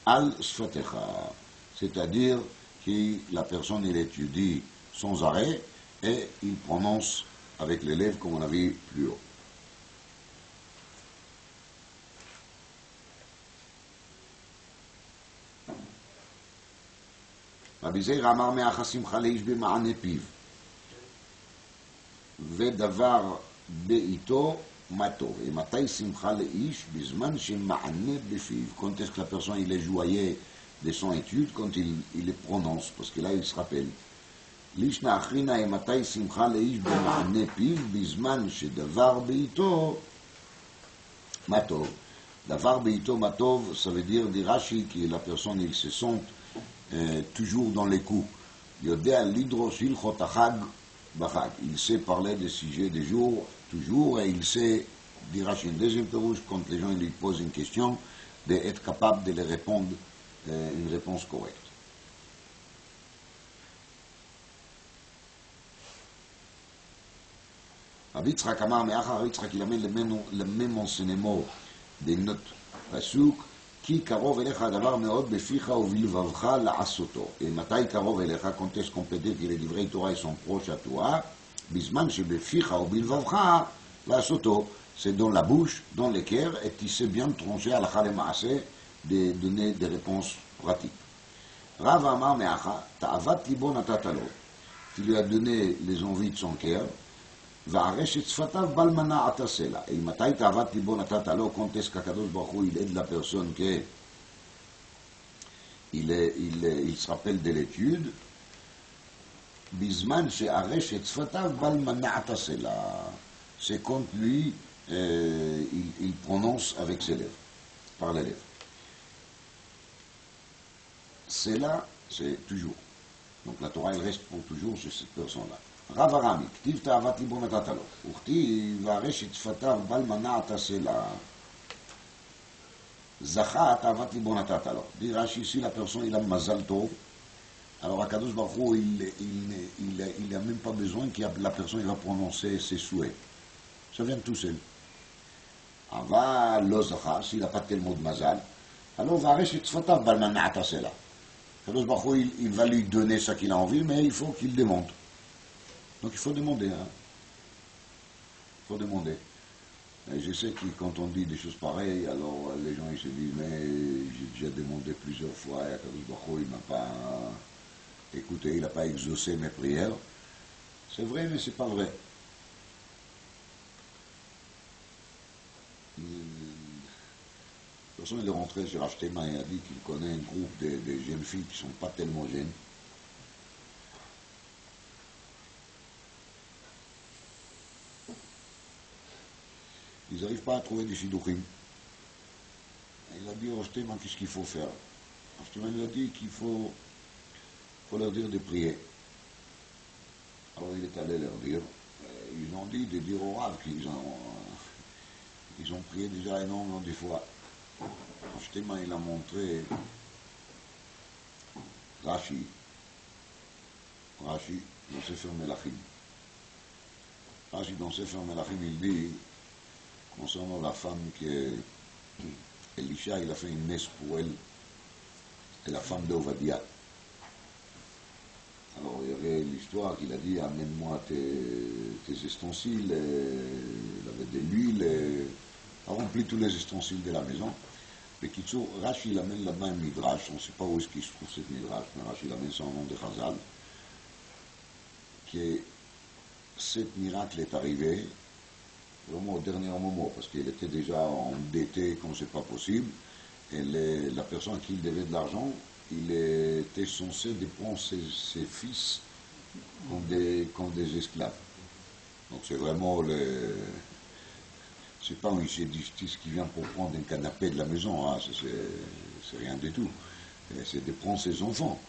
al sfatecha, c'est-à-dire que la personne il étudie sans arrêt et il prononce avec les lèvres comme on a vu plus haut. רבי זעיר אמר מאח השמחה לאיש במענה פיו ודבר בעיתו Matov. Et Matai Simcha Leish, Bisman Shema'ane Befiv. Quand est-ce que la personne il est joyeux de son étude? Quand il les prononce, parce que là il se rappelle. Lishna Achrina et Matai Simcha Leish Bema'ane Piv, Bisman Shedavar Beito Matov. Davar Beito Matov, ça veut dire, dit Rashi, que la personne il se sent toujours dans les coups. Yodea Lidrosh Ilchot Achag Bachag. Il sait parler des sujets des jours, toujours, et il sait, dit Rashi, une deuxième perouche, quand les gens lui posent une question, d'être capable de les répondre une réponse correcte. Rabbi Yitzhak Amar, mais Rabbi Yitzhak, il amène le même enseignement des notes pasuk, qui karov elecha davar meod beficha uvilvavcha la'asoto. Et matai karov elecha, quand est-ce qu'on peut dire que les livrets Torah sont proches à toi? Bisman shebeficha uvilvavcha la'asoto. C'est dans la bouche, dans les cœurs, et tu sais bien trancher à la chalemaase, de donner des réponses pratiques. Rav Amar me'acha, ta'avat libo natatalo. Tu lui as donné les envies de son cœur. והרשת שפתיו בלמנה עטסה לה. Et מתי תאוות ליבו נתת לו, quand est-ce qu'Akadosh Baruch Hu, il aide la personne qu'il se rappelle de l'étude, בזמן שהרשת שפתיו בלמנה עטסה לה. C'est quand lui, il prononce avec ses lèvres, par les lèvres. C'est là, c'est toujours. Donc la Torah, elle reste pour toujours chez cette personne-là. רב הרמי, כתיב תאוות ליבו נתת לו, וכתיב והרשת שפתיו בלמנה עטסה לה. זכה תאוות ליבו נתת לו. dit Rashi, si la personne il a mazal tov, alors Akadosh Baruch Hu, il n'a même pas besoin que la personne il va prononcer ses souhaits. Ça vient tout seul. אבל לא זכה, s'il n'a pas tellement de mazal, alors והרשת שפתיו בלמנה עטסה לה. Akadosh Baruch Hu, il va lui donner ce qu'il a envie, mais il faut qu'il demande. Donc il faut demander, hein. Il faut demander. Et je sais que quand on dit des choses pareilles, alors les gens ils se disent, mais j'ai déjà demandé plusieurs fois, et Akadosh Baruch Hu, il m'a pas écouté, il n'a pas exaucé mes prières. C'est vrai, mais c'est pas vrai. Personne il est rentré sur Ashtema et a dit qu'il connaît un groupe de jeunes filles qui ne sont pas tellement jeunes. Ils n'arrivent pas à trouver des shidduchim. Il a dit au Ashtema qu'est-ce qu'il faut faire. Ashtema lui a dit qu'il faut leur dire de prier. Alors il est allé leur dire. Ils ont dit de dire au Rav qu'ils ont prié déjà énormément de fois. Ashtema il a montré Rashi dans Sefer Melachim. Rashi dans Sefer Melachim il dit concernant la femme que Elisha il a fait une messe pour elle, et la femme d'Ovadia. Alors il y avait l'histoire qu'il a dit amène-moi tes ustensiles, il avait de l'huile, il a rempli tous les ustensiles de la maison. Mais Kitsour, Rashi il amène là-bas un midrash, on ne sait pas où est-ce qu'il se trouve cette midrash, mais Rashi il amène son nom de Chazal, que cet miracle est arrivé vraiment au dernier moment, parce qu'il était déjà endetté comme c'est pas possible, et la personne à qui il devait de l'argent, il était censé de prendre ses fils comme des esclaves. Donc c'est vraiment c'est pas un huissier de justice qui vient pour prendre un canapé de la maison, hein, c'est rien du tout. C'est de prendre ses enfants.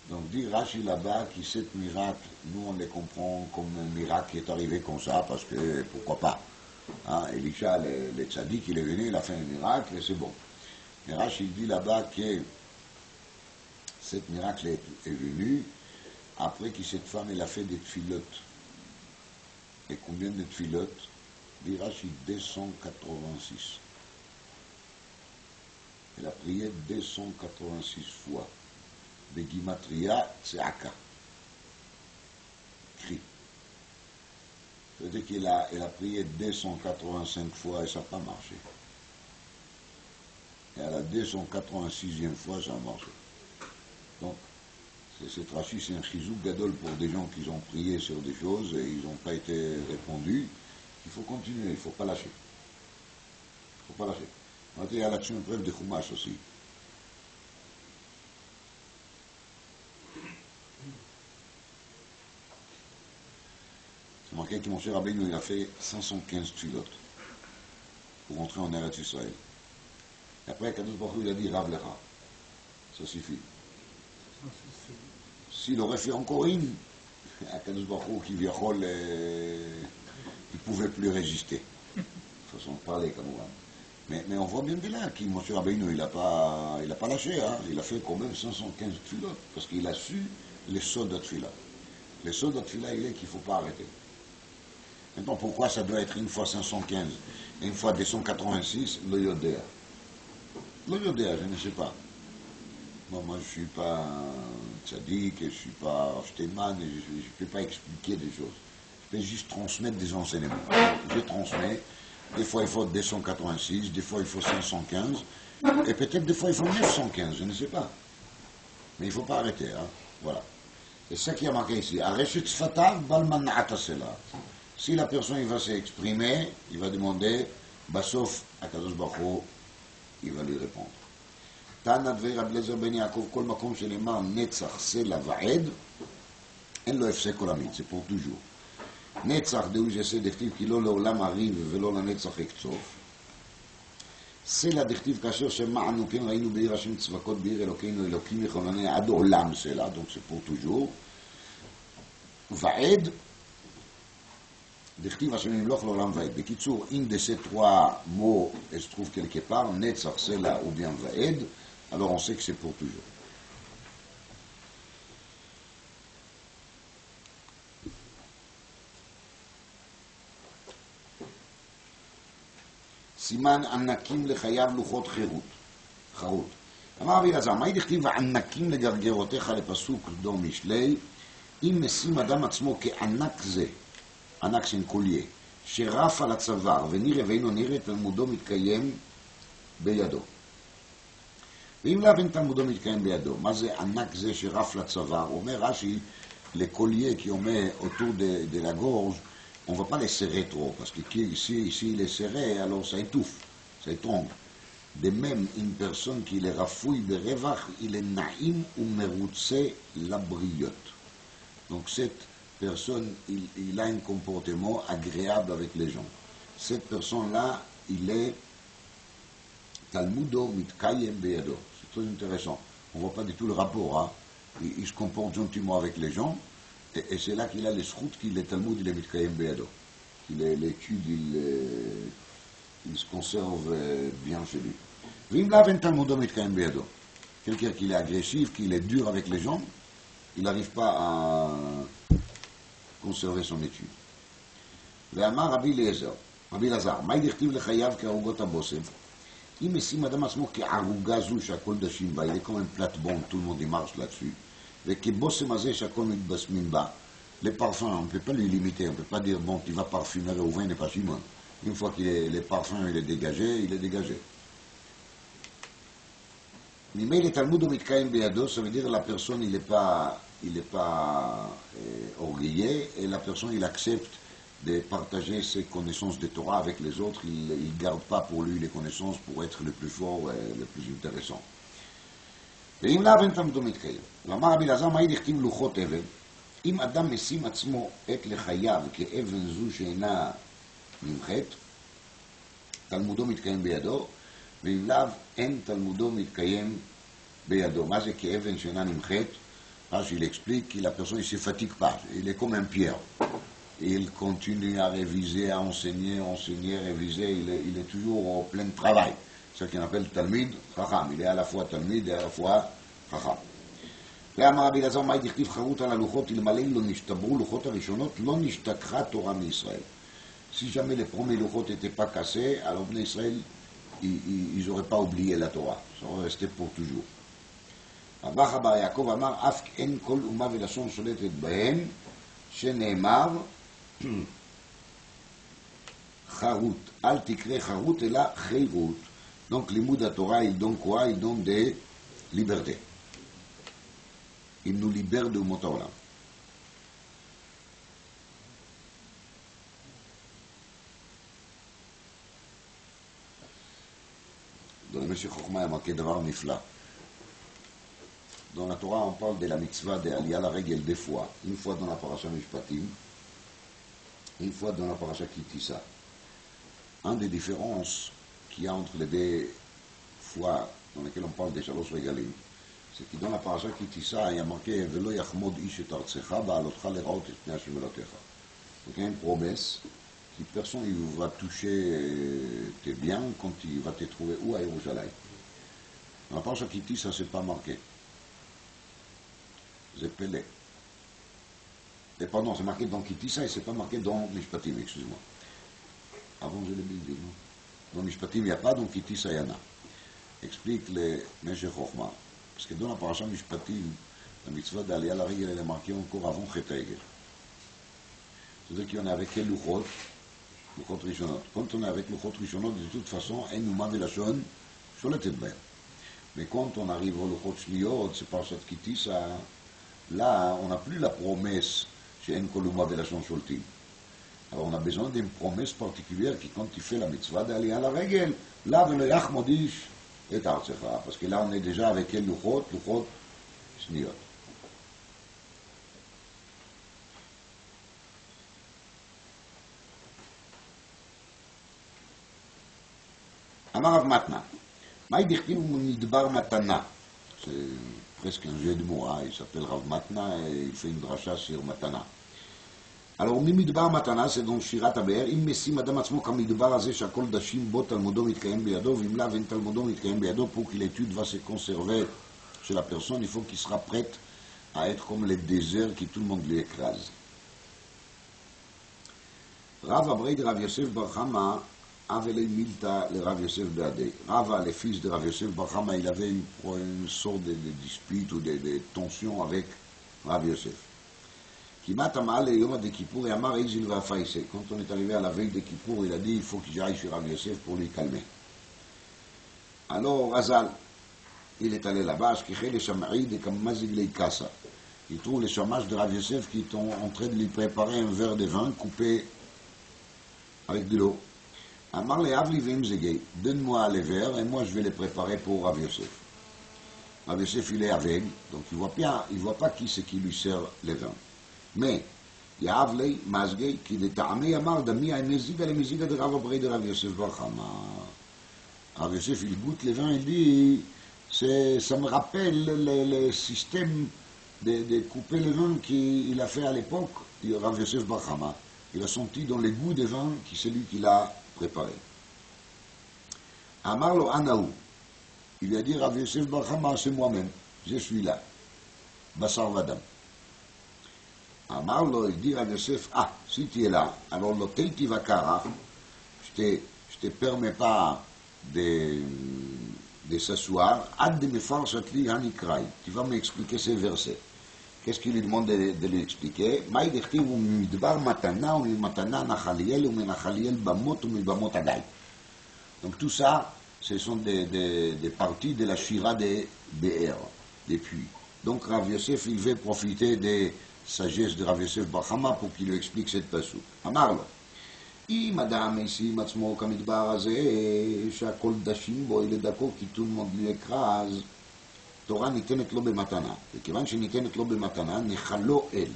Donc dit Rashi là-bas que cet miracle, nous on les comprend comme un miracle qui est arrivé comme ça, parce que pourquoi pas. Hein, Elisha, le tzaddik, il est venu, il a fait un miracle et c'est bon. Mais Rashi dit là-bas que cet miracle est venu après que cette femme elle a fait des tfilotes. Et combien de tfilotes? Dit Rashi 286. Elle a prié 286 fois. Begimatria Tseaka. Cri. C'est-à-dire qu'elle a prié 285 fois et ça n'a pas marché. Et à la 286e fois, ça a marché. Donc, cette Rashi, c'est un chizouk gadol pour des gens qui ont prié sur des choses et ils n'ont pas été répondus. Il faut continuer, il ne faut pas lâcher. Il ne faut pas lâcher. Il y a là-dessus une preuve de Chumash aussi. C'est marqué que mon cher Rabbeinu, il a fait 515 tfilotes pour rentrer en Eretz Israël. Et après, Kadosh Baruch Hu, il a dit Rav Lecha. Ça suffit. S'il aurait fait encore une, Kadosh Baruch Hu, qui viachol, il ne pouvait plus résister. Façon de parler, comme on va. Mais on voit bien de là que M. Rabbeinu, il n'a pas lâché, hein. Il a fait quand même 515 tfilotes, parce qu'il a su les sauts de tfila. Les sauts de tfila, il est qu'il ne faut pas arrêter. Maintenant, pourquoi ça doit être une fois 515 et une fois 286, le yodéa? Le yodéa, je ne sais pas. Moi, je ne suis pas tzaddik, je ne suis pas Steinman, je ne peux pas expliquer des choses. Je peux juste transmettre des enseignements. Je transmets. Des fois, il faut 286, des fois, il faut 515, et peut-être des fois, il faut 915, je ne sais pas. Mais il ne faut pas arrêter, hein. Voilà. C'est ça qui a marqué ici. Si la personne il va s'exprimer, il va demander, Basof, Akadosh Baruch Hu, il va lui répondre. Tana Dvei Rabbi Eliezer ben Yaakov, kol makom shenemar netzach sela va'ed, en lo hefsek olamid, c'est pour toujours. נצח דהו יעשה דכתיב כי לא לעולם הריב ולא לנצח אקצוף. סלע דכתיב כאשר שמענו כן ראינו בעיר השם צבקות בעיר אלוקינו אלוקים יכונני עד עולם סלע, donc c'est pour toujours. ועד דכתיב השם ימלוך לעולם ועד. בקיצור, אם de ces trois mots se trouve quelque part, נצח, סלע ou bien ועד, alors on sait que c'est pour toujours. סימן ענקים לחייו לוחות חרות. אמר רבי אלעזר, מה דכתיב ענקים לגרגרותיך לפסוק דור משלי, אם משים אדם עצמו כענק זה, ענק של קוליה, שרף על הצוואר ונראה ואינו נראה, תלמודו מתקיים בידו. ואם לאו אין תלמודו מתקיים בידו, מה זה ענק זה שרף לצוואר? אומר רש"י, לקוליה, כי אומר autour de la gorge, on ne va pas les serrer trop, parce que si il est serré, alors ça étouffe, ça étrangle. De même, une personne qui les rafouille de revach, il est naïm ou meroutse la briotte. Donc cette personne, il a un comportement agréable avec les gens. Cette personne-là, il est talmudo mitkayem beyado. C'est très intéressant. On ne voit pas du tout le rapport, hein. Il se comporte gentiment avec les gens. Et c'est là qu'il a les schroutes, qu'il est Talmud, il est Mitkayem Beyado. L'étude, il se conserve bien chez lui. Vim là, ven Talmudo Mitkayem Beyado. Quelqu'un qui est agressif, qui est dur avec les gens, il n'arrive pas à conserver son étude. ואמר רבי אלעזר, מה דכתיב לחייו כערוגות הבושם? אם משים אדם עצמו כערוגה זו שהכל דשים בה, il est comme un plate-bond, tout le monde marche là-dessus. Les parfums, on ne peut pas lui limiter, on ne peut pas dire, bon, tu vas parfumer au vin, n'est pas Shimon. Une fois que le parfum il est dégagé, il est dégagé. Mais le Talmud Mitkayem Beyado, ça veut dire que la personne, il n'est pas orgueilleux, et la personne, il accepte de partager ses connaissances de Torah avec les autres, il ne garde pas pour lui les connaissances pour être le plus fort et le plus intéressant. ואם לאו אין תלמודו מתקיים. ואמר רבי אלעזר, מה דכתיב לוחות אבן? אם אדם משים עצמו עת לחייו כאבן זו שאינה נמחת, תלמודו מתקיים בידו, ואם לאו אין תלמודו מתקיים בידו. מה זה כאבן שאינה נמחת? Rachid il explique que la personne ne se fatigue pas, il est comme un pierre. Il continue à réviser, à enseigner, réviser, il est toujours en plein travail. C'est ce qu'on appelle Talmid Chacham. Il est à la fois Talmid et à la fois Chacham. ואמר רבי אלעזר, מה דכתיב חרות על הלוחות, אלמלא לא נשתברו לוחות הראשונות, לא נשתכחה תורה מישראל. Si jamais les premiers lochot n'étaient pas cassés, alors Bnei Israël, ils n'auraient pas oublié la Torah. Ça aurait resté pour toujours. רבך בר יעקב אמר, אף אין כל אומה ולשון שולטת בהם, שנאמר, חרות. אל תקרא חרות, אלא חירות. Donc, l'imoud à Torah, il donne quoi? Il donne des libertés. Il nous libère de Motaolam. Dans le Meshech Chochma, il y a marqué Davar Nifla. Dans la Torah, on parle de la mitzvah d'Aliyah la règle des fois. Une fois dans la parasha Mishpatim, une fois dans la parasha Kitissa. Un des différences qu'il y a entre les deux fois dans lesquelles on parle des Shalosh Regalim, c'est que dans la parasha Kitissa, il y a marqué Velo yachmod ish et artsecha ba'alotcha leraot et pnei Hashem elokecha. Donc il y a une promesse que personne ne va toucher tes biens quand il va te trouver où à Jérusalem. Dans la parasha Kitissa, c'est pas marqué. C'est Pelé. Et pardon, c'est marqué dans Kitissa et c'est pas marqué dans Mishpatim, excuse-moi. Avant, je l'ai bien dit, non? Dans Mishpatim, il n'y a pas, dans Kitissa, il y en a. Explique les Meshech Chochma. Parce que dans la parasha Mishpatim, la mitzvah d'Aliyah la règle, elle est marquée encore avant Chet Egel. C'est-à-dire qu'on est avec les Luchot Rishonot. Quand on est avec Luchot Rishonot, de toute façon, en Nouma Velashon, Sholetet Ben. Mais quand on arrive au Luchot Shliot, c'est parashat Kitissa, là, on n'a plus la promesse chez En Koluma Velashon Sholtim. Alors on a besoin d'une promesse particulière qui, quand tu fais la mitzvah d'Aliyah la règle, là, Velo yachmod ish et artsecha. Parce que là, on est déjà avec les Luchot Shliot. Amar Rav Matna. Maï dichtiv midbar matana. C'est presque un jeu de mots. Il s'appelle Rav Matna et il fait une dracha sur matana. Alors, midbar matana, c'est dans Shirat HaBe'er. Im mesim adam atzmo kamidbar הזה שהכל דשים בו תלמודו מתקיים בידו, ואם לאו אין תלמודו מתקיים בידו, pour que l'étude va se conserver chez la personne, il faut qu'il sera prêt à être comme le désert qui tout le monde lui écrase. Rav Abrei de Rav Yosef Bar Chama avait milta le Rav Yosef Beadei. Rava, le fils de Rav Yosef Bar Chama, il avait une sorte de dispute ou de tension avec Rav Yosef. Kimat Amal le Yom de Kippour et Amar Izil va faïser. Quand on est arrivé à la veille de Kippour, il a dit il faut que j'aille chez Rav Yosef pour lui calmer. Alors Razal, il est allé là-bas, le Shamaï de Kamazig Leikasa. Il trouve les chamages de Rav Yosef qui sont en train de lui préparer un verre de vin coupé avec de l'eau. Amar le Avli Vimzegei, donne-moi les verres et moi je vais les préparer pour Rav Yosef. Rav Yosef il est aveugle, donc il voit pas qui c'est qui lui sert les vins. Mais, il y a Avli Mazgei qui de Ta'amei Amar Dami a Meziga le Meziga de Rav Abrei de Rav Yosef Bar Chama. Rav Yosef il goûte les vins, il dit ça me rappelle le système de couper le vin qu'il a fait à l'époque, Rav Yosef Bar Chama. Il a senti dans les goûts des vins qui c'est lui qui l'a préparé. Amar lo Anaou. Il lui a dit Rav Yosef Bar Chama, c'est moi-même, je suis là. Basar Vadam. Amar lo, il dit Rav Yosef, si tu es là, alors lo teiti vakara, je te permets pas de s'asseoir, ad de me farsat li hanikrai. Tu vas m'expliquer ces versets. Qu'est-ce qu'il lui demande de lui expliquer? Maï dechtiv ou midbar matana ou matana nachaliel ou menachaliel bamot ou mibamot adai. Donc tout ça, ce sont des parties de la shira des Be'er, des puits. Donc Rav Yosef, il veut profiter des sagesse de Rav Yosef Bar Chama pour qu'il lui explique cette pasuk. Amar lo, אם אדם ישים עצמו כמדבר הזה, שהכל דשים בו, לדקו כי tout le monde lui écrase, תורה ניתנת לו במתנה. וכיוון שניתנת לו במתנה, נחלו אל.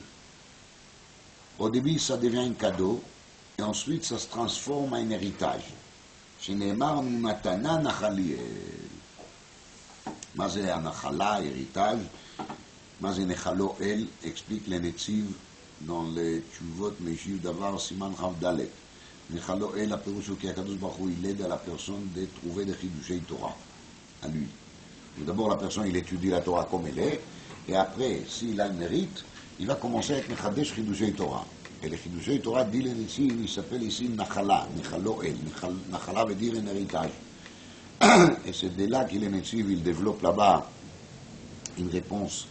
Au début, ça devient un cadeau, et ensuite, ça se transforme en héritage. שנאמר ממתנה נחליאל. מה זה הנחלה, héritage? מה זה נחלו אל? explique le Netziv dans les תשובות משיב דבר סימן כ"ד. נחלו אל, הפירוש הוא כי הקדוש ברוך הוא ילד à la personne de trouver des חידושי תורה, à lui. D'abord, la personne, il étudie la Torah comme elle est, et après, s'il a le mérite, il va commencer avec Mechadesh Chidushei Torah. Et le Chidushei Torah, dit ici, il s'appelle ici Nachala, Nechalo El. Nachala veut dire un héritage. Et c'est de là qu'il est Netziv, il développe là-bas une réponse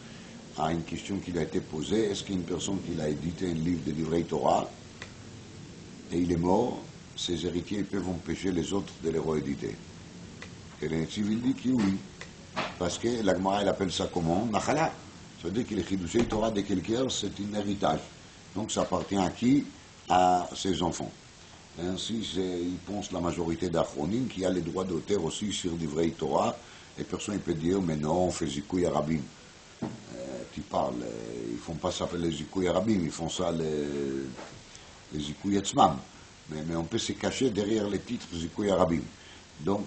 à une question qui lui a été posée. Est-ce qu'une personne qui a édité un livre de livrei Torah, et il est mort, ses héritiers peuvent empêcher les autres de le rééditer? Et le Netziv, il dit que oui. Parce que la Gemara, elle appelle ça comment? Nachala. Ça veut dire que le Chidushei Torah de quelqu'un, c'est un héritage. Donc ça appartient à qui? À ses enfants. Et ainsi, ils pensent la majorité d'Achronim qui a les droits d'auteur aussi sur Divrei Torah. Et personne ne peut dire, mais non, on fait Zikoui Arabim. Tu parles, ils ne font pas ça les Zikoui Arabim, ils font ça les Zikoui Etzmam. Mais on peut se cacher derrière les titres Zikoui Arabim. Donc,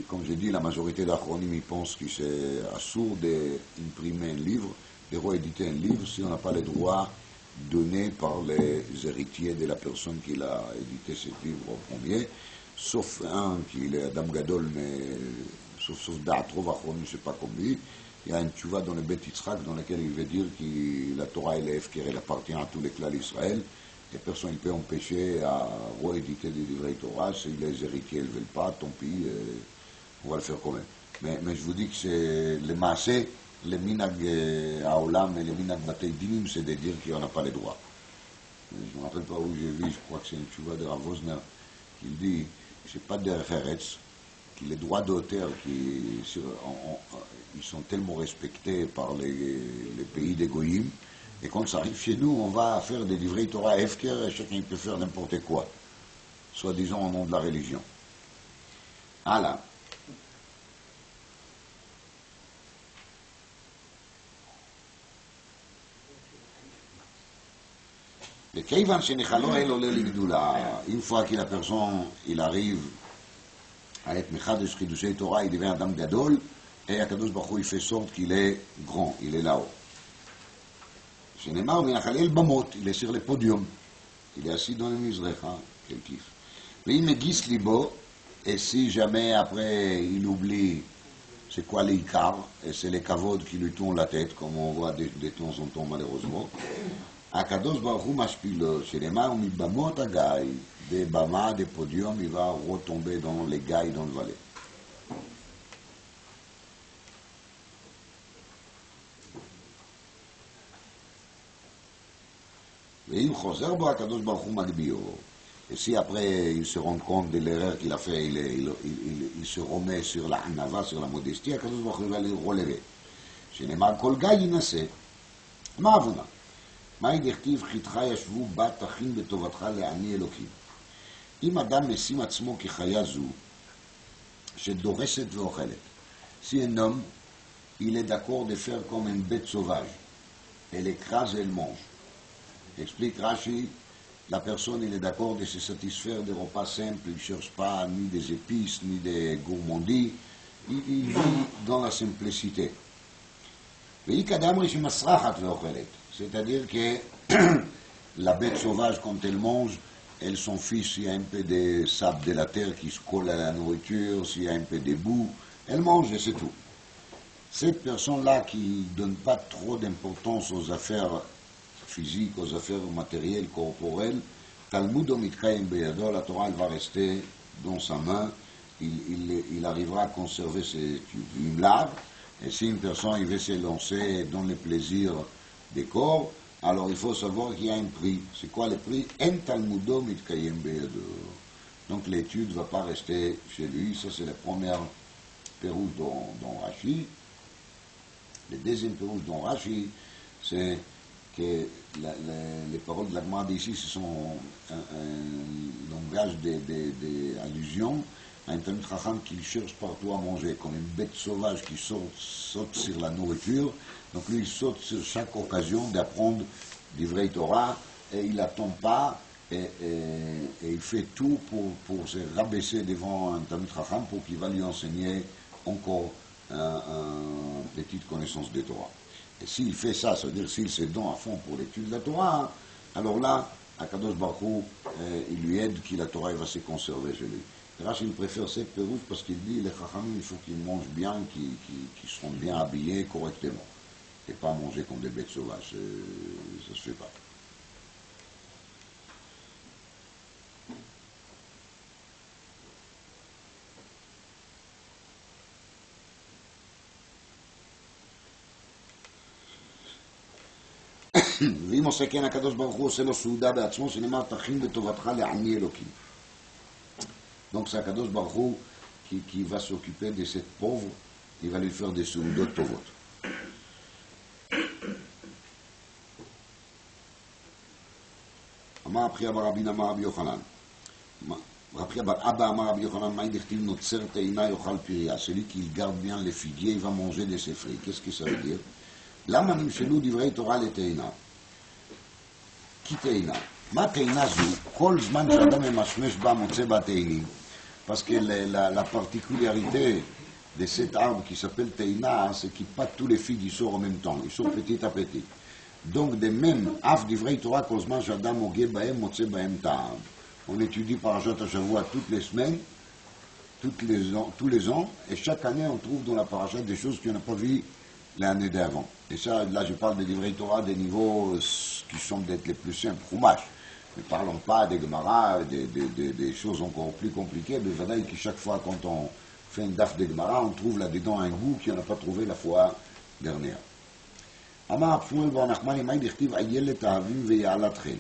comme j'ai dit, la majorité d'Achronim, ils pensent que c'est assourd d'imprimer un livre, de rééditer un livre, si on n'a pas les droits donnés par les héritiers de la personne qui a édité ce livre au premier, sauf un qui est Adam Gadol, mais sauf Da'atrov Achronim, je ne sais pas comme lui. Il y a une tchouva dans le Bet Yitzhak dans laquelle il veut dire que la Torah est l'Efker, elle appartient à tous les clans d'Israël. Et personne ne peut empêcher à rééditer des livrets Torah. Si les héritiers ne veulent pas, tant pis, on va le faire quand même. Mais je vous dis que c'est le maasé, le minag haolam et le minag batei dinim, c'est de dire qu'on n'a pas les droits. Je ne me rappelle pas où j'ai vu, je crois que c'est une tchouva de Rav Wosner, qui dit que c'est pas der Eretz, que les droits d'auteur, ils sont tellement respectés par les pays des Goïm. Et quand ça arrive chez nous, on va faire des livrets Torah Efker et chacun peut faire n'importe quoi, soi-disant au nom de la religion. Voilà. Et Keivan Shenechalo El Ole Ligdula, une fois que la personne, il arrive à être Mechadesh Chidushei Torah, il devient Adam Gadol, et Akadosh Baruch Hu, il fait sorte qu'il est grand, il est là-haut. שנאמר מנחלל במות, il est sur le podium, il est assis dans le mizrecha, quel kiff. ואם מגיס ליבו, et si jamais après il oublie c'est quoi l'ikar, et c'est les kavod qui lui tournent la tête, comme on voit de temps en temps malheureusement, הקדוש ברוך הוא משפיל לו, שנאמר מבמות הגיא, des bama, des podiums, il va retomber dans les gailles, dans le valet. ואם חוזר בו הקדוש ברוך הוא מגביהו. Et si après il se rend compte de l'erreur qu'il a fait, il se remet sur la hanava, sur la modestie, הקדוש ברוך הוא va le relever. שנאמר כל גיא ינסה. מה עוונה? מהי דכתיב חטך ישבו בת אחים בטובתך לעני אלוקים. אם אדם משים עצמו כחיה זו, שדורסת ואוכלת, si un homme, il est d'accord de faire comme une bête sauvage, elle écrase et elle mange. Explique Rashi, la personne il est d'accord de se satisfaire des repas simples, il ne cherche pas ni des épices, ni des gourmandises, il vit dans la simplicité. C'est-à-dire que la bête sauvage, quand elle mange, elle s'en fiche s'il y a un peu de sable de la terre qui se colle à la nourriture, s'il y a un peu de boue, elle mange et c'est tout. Cette personne-là qui ne donne pas trop d'importance aux affaires physiques, aux affaires matérielles, corporelles, Talmud Omitkaim Beyado, la Torah elle va rester dans sa main, il arrivera à conserver ses études. Il me lave, et si une personne il veut se lancer dans les plaisirs des corps, alors il faut savoir qu'il y a un prix. C'est quoi le prix? En Talmudo Mitkayem Beyado. Donc l'étude ne va pas rester chez lui, ça c'est la première pérouge dans Rashi. Le deuxième pérouge dans Rashi, c'est que les paroles de la Gemara d'ici, ce sont un langage d'allusion à un Talmid Chacham qui cherche partout à manger, comme une bête sauvage qui saute sur la nourriture. Donc lui, il saute sur chaque occasion d'apprendre l'Ivrei Torah, et il n'attend pas, et il fait tout pour se rabaisser devant un Talmid Chacham pour qu'il va lui enseigner encore une petite connaissance de Torah. Et s'il fait ça, c'est-à-dire s'il se donne à fond pour l'étude de la Torah, alors là, Akadosh Baruch Hu, il lui aide que la Torah va se conserver chez lui. Rashi il préfère cette pérouge parce qu'il dit les Chachamim, il faut qu'ils mangent bien, qu'ils seront bien habillés correctement. Et pas manger comme des bêtes sauvages. Ça se fait pas. ואם עושה כן הקדוש ברוך הוא עושה לו סעודה בעצמו, שנאמר תכין בטובתך לעני אלוקים. Donc c'est Akadosh Baruch Hu qui va s'occuper de cette pauvre, il va lui faire des soudot tovot. אמר רבי אבא רבין אמר רבי יוחנן. Après, Abba Amar Rabbi Yochanan, Maïdechtiv, notre certeina yochal piria, celui qui garde bien les figuiers, il va manger de ses fruits. Qu'est-ce que ça veut dire? Lama nimshelu divrei Torah le teina. Ki teina? Ma teina zu, kol zman shadam emashmesh ba motze ba teinim. Parce que la particularité de cet arbre qui s'appelle teina, c'est qu'il pas tous les figues, ils sortent en même temps, ils sortent petit à petit. Donc, de même, af divrei Torah, kol zman shadam ogeh bahem motze bahem ta'am. On étudie Parashat Hashavua toutes les semaines, tous les ans, et chaque année on trouve dans la Parashat des choses qu'on n'a pas vues l'année d'avant. Et ça, là je parle des livrets Torah, des niveaux qui sont d'être les plus simples, Chumash. Ne parlons pas des Gemara, des choses encore plus compliquées, mais voilà que chaque fois quand on fait une daf de Gemara, on trouve là-dedans un goût qu'on n'a pas trouvé la fois dernière. Amar Shmuel bar Nachman, Imay dichtiv ayelet ahavim ve'yalat chen.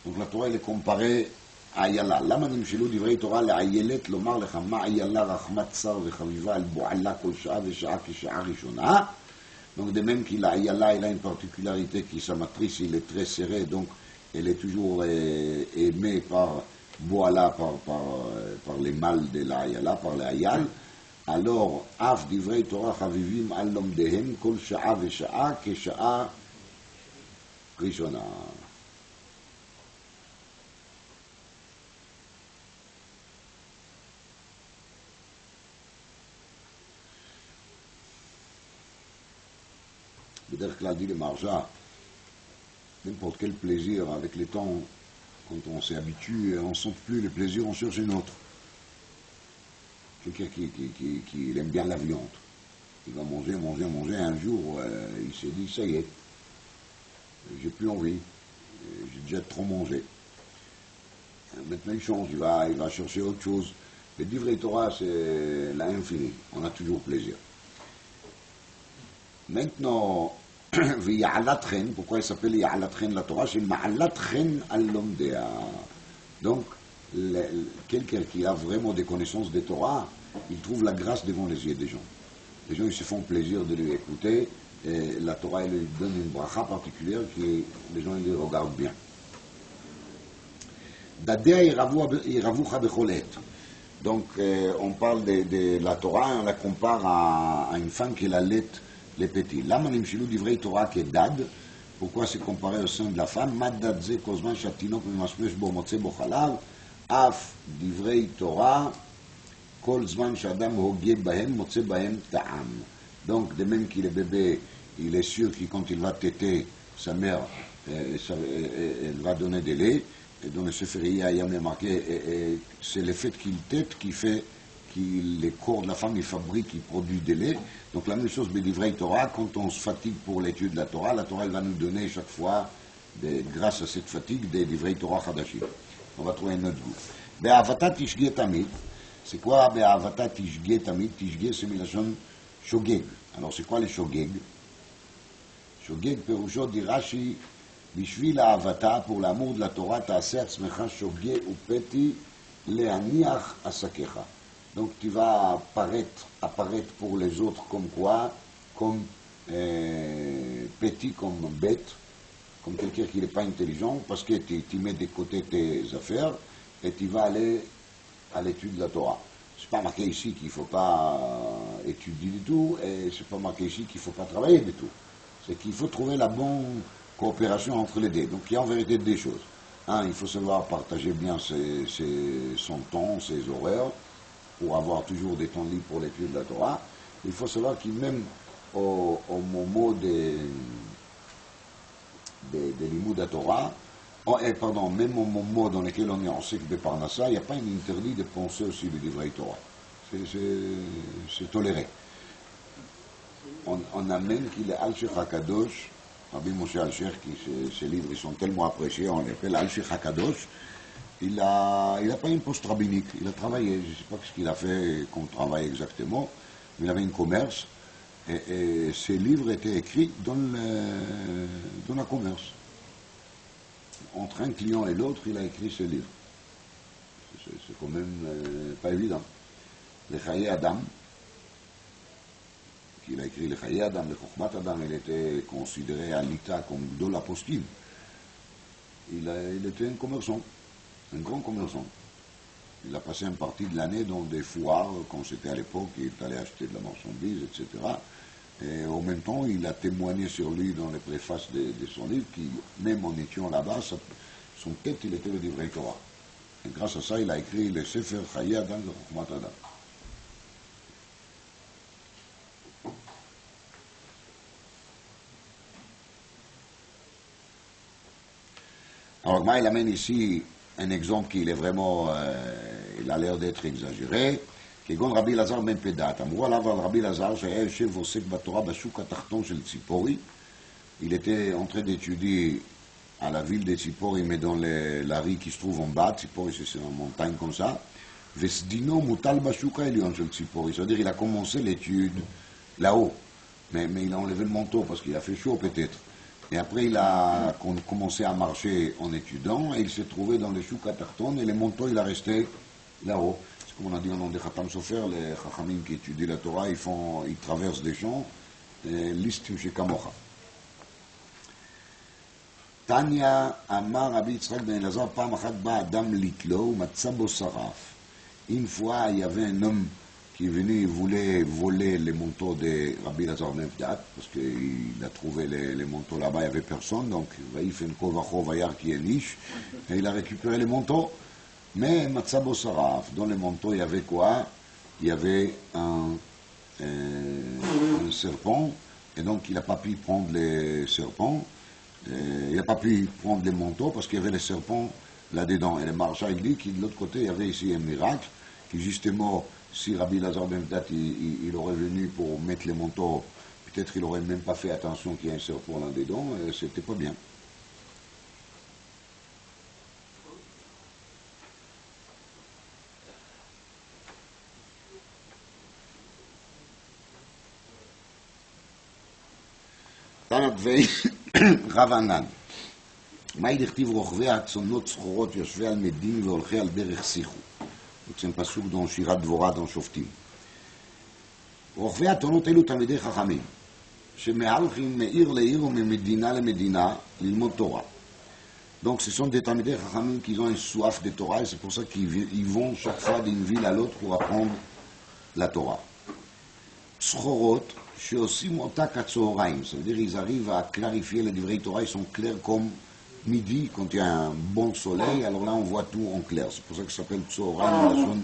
Donc la Torah elle est comparée איילה. למה נמשלו דברי תורה לאיילת לומר לך מה איילה רחמת צר וחביבה על בועלה כל שעה ושעה כשעה ראשונה? Donc de même qu'il a Ayala, il a une particularité qui sa matrice il est très serré, donc elle est toujours aimée par Boala, par les mâles de la Ayala, par les Ayal. Alors, Af divrei Torah chavivim al lomdehem kol sha'a ve'sha'a kesha'a rishona. בדרך כלל dit le marja, n'importe quel plaisir avec le temps, quand on s'est habitué, on ne sent plus le plaisir, on cherche un autre. Quelqu'un qui aime bien la viande, il va manger, un jour il s'est dit, ça y est, j'ai plus envie, j'ai déjà trop mangé. Maintenant il change, il va chercher autre chose. Le divrei Torah c'est l'infini, on a toujours plaisir. Maintenant, pourquoi il s'appelle Ya'alat Chen la Torah? C'est Ma'alat Chen al-Lomdea. Donc, quelqu'un qui a vraiment des connaissances de Torah, il trouve la grâce devant les yeux des gens. Les gens, ils se font plaisir de lui écouter, et la Torah, elle lui donne une bracha particulière que les gens, ils les regardent bien. Dadea iravucha becholet. Donc, on parle de la Torah, on la compare à une femme qui allait les petits. Lama nimshelu divrei Torah kedad. Pourquoi c'est comparé au sein de la femme? Madad ze kozman shatinok memashmesh bo motze bo chalav. Af divrei Torah kol zman shadam hogie bahem motze bahem ta'am. Donc de même qu'il est bébé, il est sûr que quand il va téter sa mère, elle va donner des laits. Et dans le Sefer Yayam est marqué, c'est le fait qu'il tète qui fait que les corps de la femme, il fabrique, il produit des laits. Donc la même chose, B'divrei Torah, quand on se fatigue pour l'étude de la Torah elle va nous donner chaque fois, grâce à cette fatigue, des Divrei Torah Chadashim. On va trouver un autre goût. Be'avata tishge tamid. C'est quoi Be'avata tishge tamid? Tishge, c'est milachon shogeg. Alors c'est quoi les shogeg? Shogeg, perusho, dit Rashi, bishvil ha'avata, pour l'amour de la Torah, ta'aseh atzmecha shogeg upeti le'aniach asakecha. Donc tu vas apparaître pour les autres comme quoi? Comme petit, comme bête, comme quelqu'un qui n'est pas intelligent, parce que tu mets de côté tes affaires et tu vas aller à l'étude de la Torah. C'est pas marqué ici qu'il ne faut pas étudier du tout, et c'est pas marqué ici qu'il ne faut pas travailler du tout. C'est qu'il faut trouver la bonne coopération entre les deux. Donc il y a en vérité deux choses. Un, il faut savoir partager bien son temps, ses horaires, pour avoir toujours des temps libres pour l'étude de la Torah. Il faut savoir qu'il même au moment des limoud de Torah, même au moment dans lequel on est en cycle de Parnassa, il n'y a pas un interdit de penser aussi le divrei Torah. C'est toléré. On amène qu'il est Al-Sheikh HaKadosh, Rabbi Moshe Al-Sheikh, ses livres ils sont tellement appréciés, on l'appelle Al-Sheikh HaKadosh. Il a pas une poste rabbinique, il a travaillé, je ne sais pas ce qu'il a fait comme travail exactement, mais il avait un commerce, et ses livres étaient écrits dans le commerce. Entre un client et l'autre, il a écrit ce livre. C'est quand même pas évident. Le Chaye Adam, qu'il a écrit le Chaye Adam, le Chokhmat Adam, il était considéré à l'Ita comme Gdol Apostim. il était un commerçant, un grand commerçant. Il a passé une partie de l'année dans des foires, quand c'était à l'époque, il allait acheter de la marchandise, etc. Et en même temps, il a témoigné sur lui dans les préfaces de son livre, qui, même en étant là-bas, son tête, il était le Divrei Torah. Et grâce à ça, il a écrit le Sefer Chayei Adam de Chokhmat Adam. Alors, moi, il amène ici un exemple qui est vraiment, il a l'air d'être exagéré. כגון רבי אלעזר בן פדת, אמרו עליו על רבי אלעזר שהיה יושב ועוסק בתורה בשוק התחתון של ציפורי. Il était en train d'étudier à la ville de Tzipori, mais dans la rue qui se trouve en bas. Tzipori, c'est une montagne comme ça. וסדינו מוטל בשוק העליון של ציפורי. C'est-à-dire, il a commencé l'étude là-haut, mais il a enlevé le manteau parce qu'il a fait chaud peut-être. Et après, il a commencé à marcher en étudiant, et il s'est trouvé dans le chouk atachton, et le manteau, il a resté là-haut. C'est comme on a dit au nom des Khatam Sofer, les Chachamim qui étudient la Torah, ils traversent des champs, listim shekamocha. Tanya Amar Rabbi Yitzchak ben Elazar, פעם אחת בא אדם לתלו ומצא בו שרף. Une fois, il y avait un homme qui est venu, il voulait voler les manteaux de Rabbi Elazar ben Pdat, parce qu'il a trouvé les manteaux là-bas, il n'y avait personne, donc il fait une kovacho vayar qui est niche, et il a récupéré les manteaux. Mais Matzabo Saraf, dans les manteaux, il y avait quoi? Il y avait un serpent, et donc il n'a pas pu prendre les serpents, il n'a pas pu prendre les manteaux parce qu'il y avait les serpents là-dedans. Et le Maharsha, il dit que de l'autre côté, il y avait ici un miracle, qui justement, si Rabbi Elazar ben Pdat, il aurait venu pour mettre les manteaux, peut-être il n'aurait même pas fait attention qu'il y a un serpent là-dedans, et c'était pas bien. תנא רב ענן, מהי דכתיב רוכבי הצאנות סחורות יושבי על מדין והולכי על דרך שיחו. זה פסוק dans שירת דבורה dans שופטים. רוכבי הצאנות אלו תלמידי חכמים, שמהלכים מעיר לעיר וממדינה למדינה ללמוד תורה. Donc ce sont des talmidei chachamim qui ont une soif de Torah, et c'est pour ça qu'ils vont chaque fois d'une ville à l'autre pour apprendre la Torah. סחורות שעושים אותה כצהריים, ça veut dire ils arrivent à clarifier les divrei Torah, ils sont clairs comme midi, quand il y a un bon soleil, alors là on voit tout en clair, c'est pour ça que ça s'appelle צהריים, לשון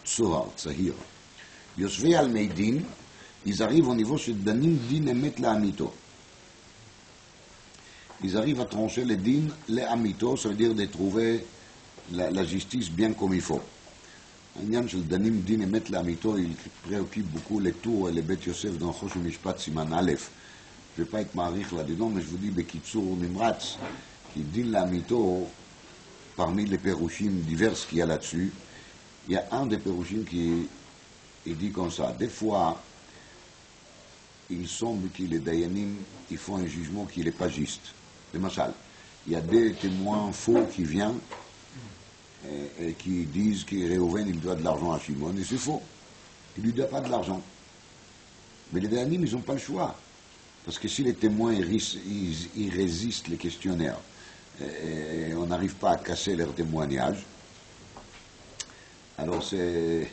צהר, צהיר. יושבי על מי דין, ils arrivent au niveau שדנים דין אמת לאמיתו. Ils arrivent à trancher les dînes, les amito, ça veut dire de trouver la justice bien comme il faut. העניין של דנים דין אמת לאמיתו, il préoccupe beaucoup les tours et les בית יוסף dans חוש ומשפט סימן א'. Je ne vais pas être מעריך là-dedans, mais je vous dis בקיצור נמרץ, כי דין לאמיתו, parmi les pérouchim divers qu'il y a là-dessus, il y a un des pérouchim qui dit comme ça, des fois, il semble que les dayanim, ils font un jugement qui n'est pas juste. Le machal, il y a des témoins faux qui viennent et qui disent que Réhouven, il doit de l'argent à Shimon, et c'est faux. Il ne lui doit pas de l'argent. Mais les dayanim, ils n'ont pas le choix. Parce que si les témoins, ils résistent les questionnaires, et on n'arrive pas à casser leur témoignage, alors c'est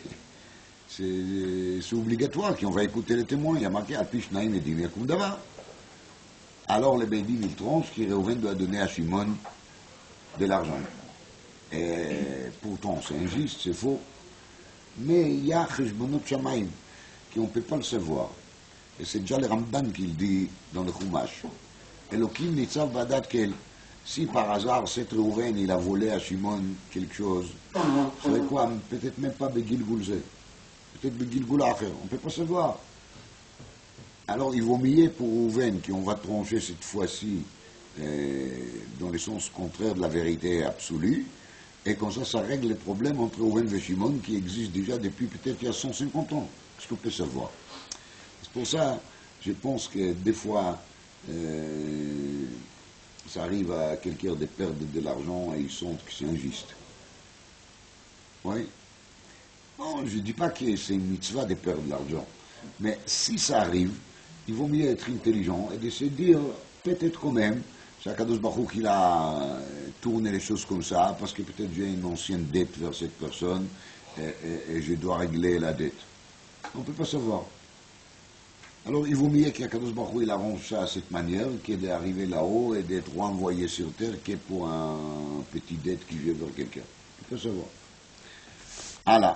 obligatoire qu'on va écouter les témoins. Il y a marqué Alpish Naïm et Dimir Koumdava. Alors les Bédin, ils tranchent que Réhouven doit donner à Shimon de l'argent. Et pourtant, c'est injuste, c'est faux. Mais il y a Cheshbonot Shamaim, qu'on ne peut pas le savoir. Et c'est déjà le Ramban qui le dit dans le Chumash. Elohim Nitzav Badat Kel. Si par hasard, cet Réhouven, il a volé à Shimon quelque chose, c'est quoi? Peut-être même pas Begilgul Zeh. Peut-être Begilgul Acher. On ne peut pas savoir. Alors, il vaut mieux pour Réhouven qu'on va trancher cette fois-ci dans le sens contraire de la vérité absolue, et comme ça règle les problèmes entre Réhouven et Shimon qui existent déjà depuis peut-être il y a 150 ans. Qu'est-ce qu'on peut savoir? C'est pour ça, je pense que des fois, ça arrive à quelqu'un de perdre de l'argent et ils sentent que c'est injuste. Oui. Non, je ne dis pas que c'est une mitzvah de perdre de l'argent, mais si ça arrive, il vaut mieux être intelligent et de se dire, peut-être quand même, c'est Akadosh Baruch Hu qu'il a tourner les choses comme ça, parce que peut-être j'ai une ancienne dette vers cette personne et je dois régler la dette. On ne peut pas savoir. Alors il vaut mieux qu'Akadosh Baruch Hu il arrange ça à cette manière, qu'est d'arriver là-haut et d'être renvoyé sur terre, qu'est pour un petit dette qui vient vers quelqu'un. On peut savoir. Ah là,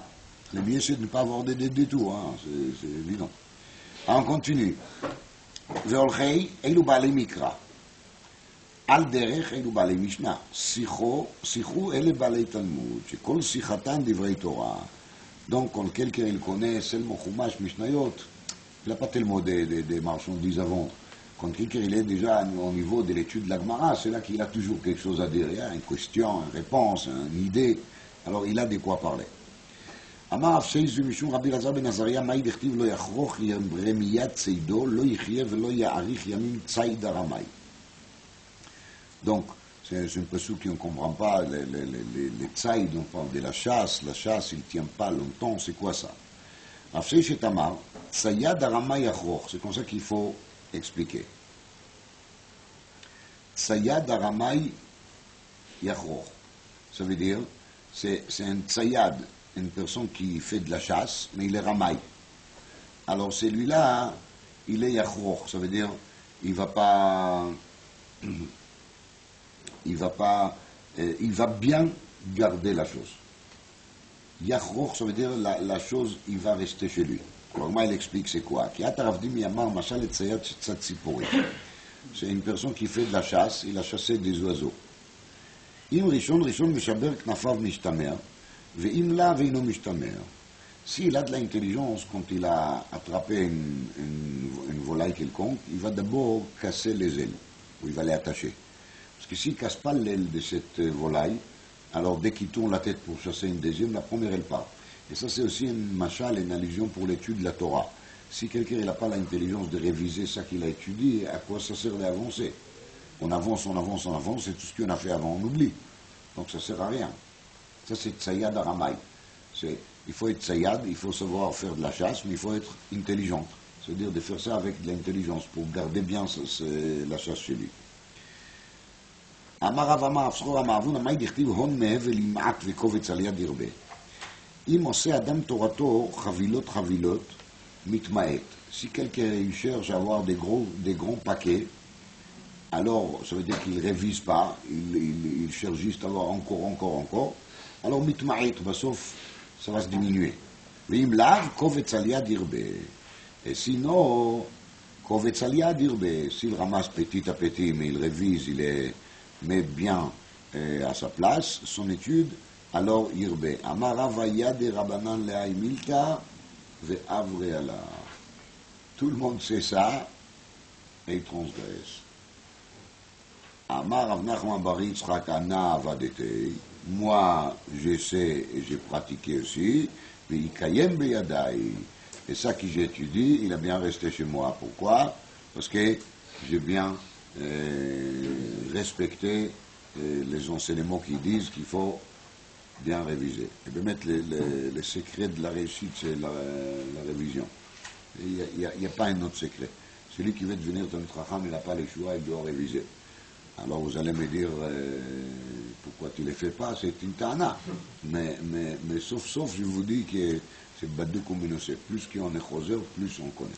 le mieux c'est de ne pas avoir de dette du tout, hein, c'est évident. On continue. והולכי אלו בעלי מקרא, על דרך אלו בעלי משנה, שיחו אלה בעלי תלמוד, שכל שיחתן דברי תורה. Donc, quand quelqu'un il connaît seulement Chumash, Mishnayot, il n'a pas tellement de marchandises à vendre. Quand quelqu'un il est déjà au niveau de l'étude de la Gemara, c'est là qu'il a toujours quelque chose à dire, une question, une réponse, une idée, alors il a de quoi parler. אמר אף שייזו משום רבי אלעזר בן עזריה, מאי דכתיב לא יחרוך רמיית צידו, לא יחיה ולא יאריך ימים ציד הרמאי. Donc, c'est un peu ceux qui ne comprennent pas les tzayid, on parle de la chasse il ne tient pas longtemps, c'est quoi ça? אף שייש את אמר, צייד הרמאי יחרוך, c'est comme ça qu'il faut expliquer. צייד הרמאי יחרוך, ça veut dire, c'est un tzayad, une personne qui fait de la chasse, mais il est ramaï. Alors celui-là, il est yachroch, ça veut dire, il va bien garder la chose. Yachroch, ça veut dire, la chose, il va rester chez lui. Alors moi, il explique c'est quoi. C'est une personne qui fait de la chasse, il a chassé des oiseaux. Im rishon meshaber knafav mishtamer, ve'im la ve'ino mishtamer. S'il a de l'intelligence, quand il a attrapé une volaille quelconque, il va d'abord casser les ailes, ou il va les attacher. Parce que s'il ne casse pas l'aile de cette volaille, alors dès qu'il tourne la tête pour chasser une deuxième, la première elle part. Et ça c'est aussi une machal, une allusion pour l'étude de la Torah. Si quelqu'un n'a pas l'intelligence de réviser ça qu'il a étudié, à quoi ça sert d'avancer? On avance, et tout ce qu'on a fait avant, on oublie. Donc ça ne sert à rien. Ça c'est Tsayad Aramai. Il faut être Tsayad, il faut savoir faire de la chasse, mais il faut être intelligent. C'est-à-dire de faire ça avec de l'intelligence pour garder bien la chasse chez lui. אמר רב אמר אפסחור המעוון, מה דכתיב הון מהבל ימעט וקובץ על יד ירבה. אם עושה אדם תורתו חבילות, מתמעט. Si quelqu'un cherche à avoir des grands paquets, alors ça veut dire qu'il ne révise pas, il cherche juste à avoir encore, alors mitma'it, sauf ça va se diminuer. Ve'im lav, kovetz al yad yirbe. Et sinon, kovetz al yad yirbe, s'il ramasse petit à petit, mais il révise, il met bien à sa place son étude, alors yirbe. Amar Rava yad rabanan le'ay milta ve'avre ala. Tout le monde sait ça, et il transgresse. Amar Rav Nachman bar Yitzchak ana avadete. Moi, je sais et j'ai pratiqué aussi. Ve'ikayem beyadai. Et ça que j'ai étudié, il a bien resté chez moi. Pourquoi? Parce que j'ai bien respecté les enseignements qui disent qu'il faut bien réviser. Et bien mettre les secrets de la réussite, c'est la révision. Il n'y a pas un autre secret. Celui qui veut devenir un Chacham, il n'a pas les choix, il doit réviser. Alors vous allez me dire pourquoi tu ne les fais pas, c'est une tana. Mais sauf, je vous dis que c'est badou comme une. Plus qu'on est choser, plus on connaît.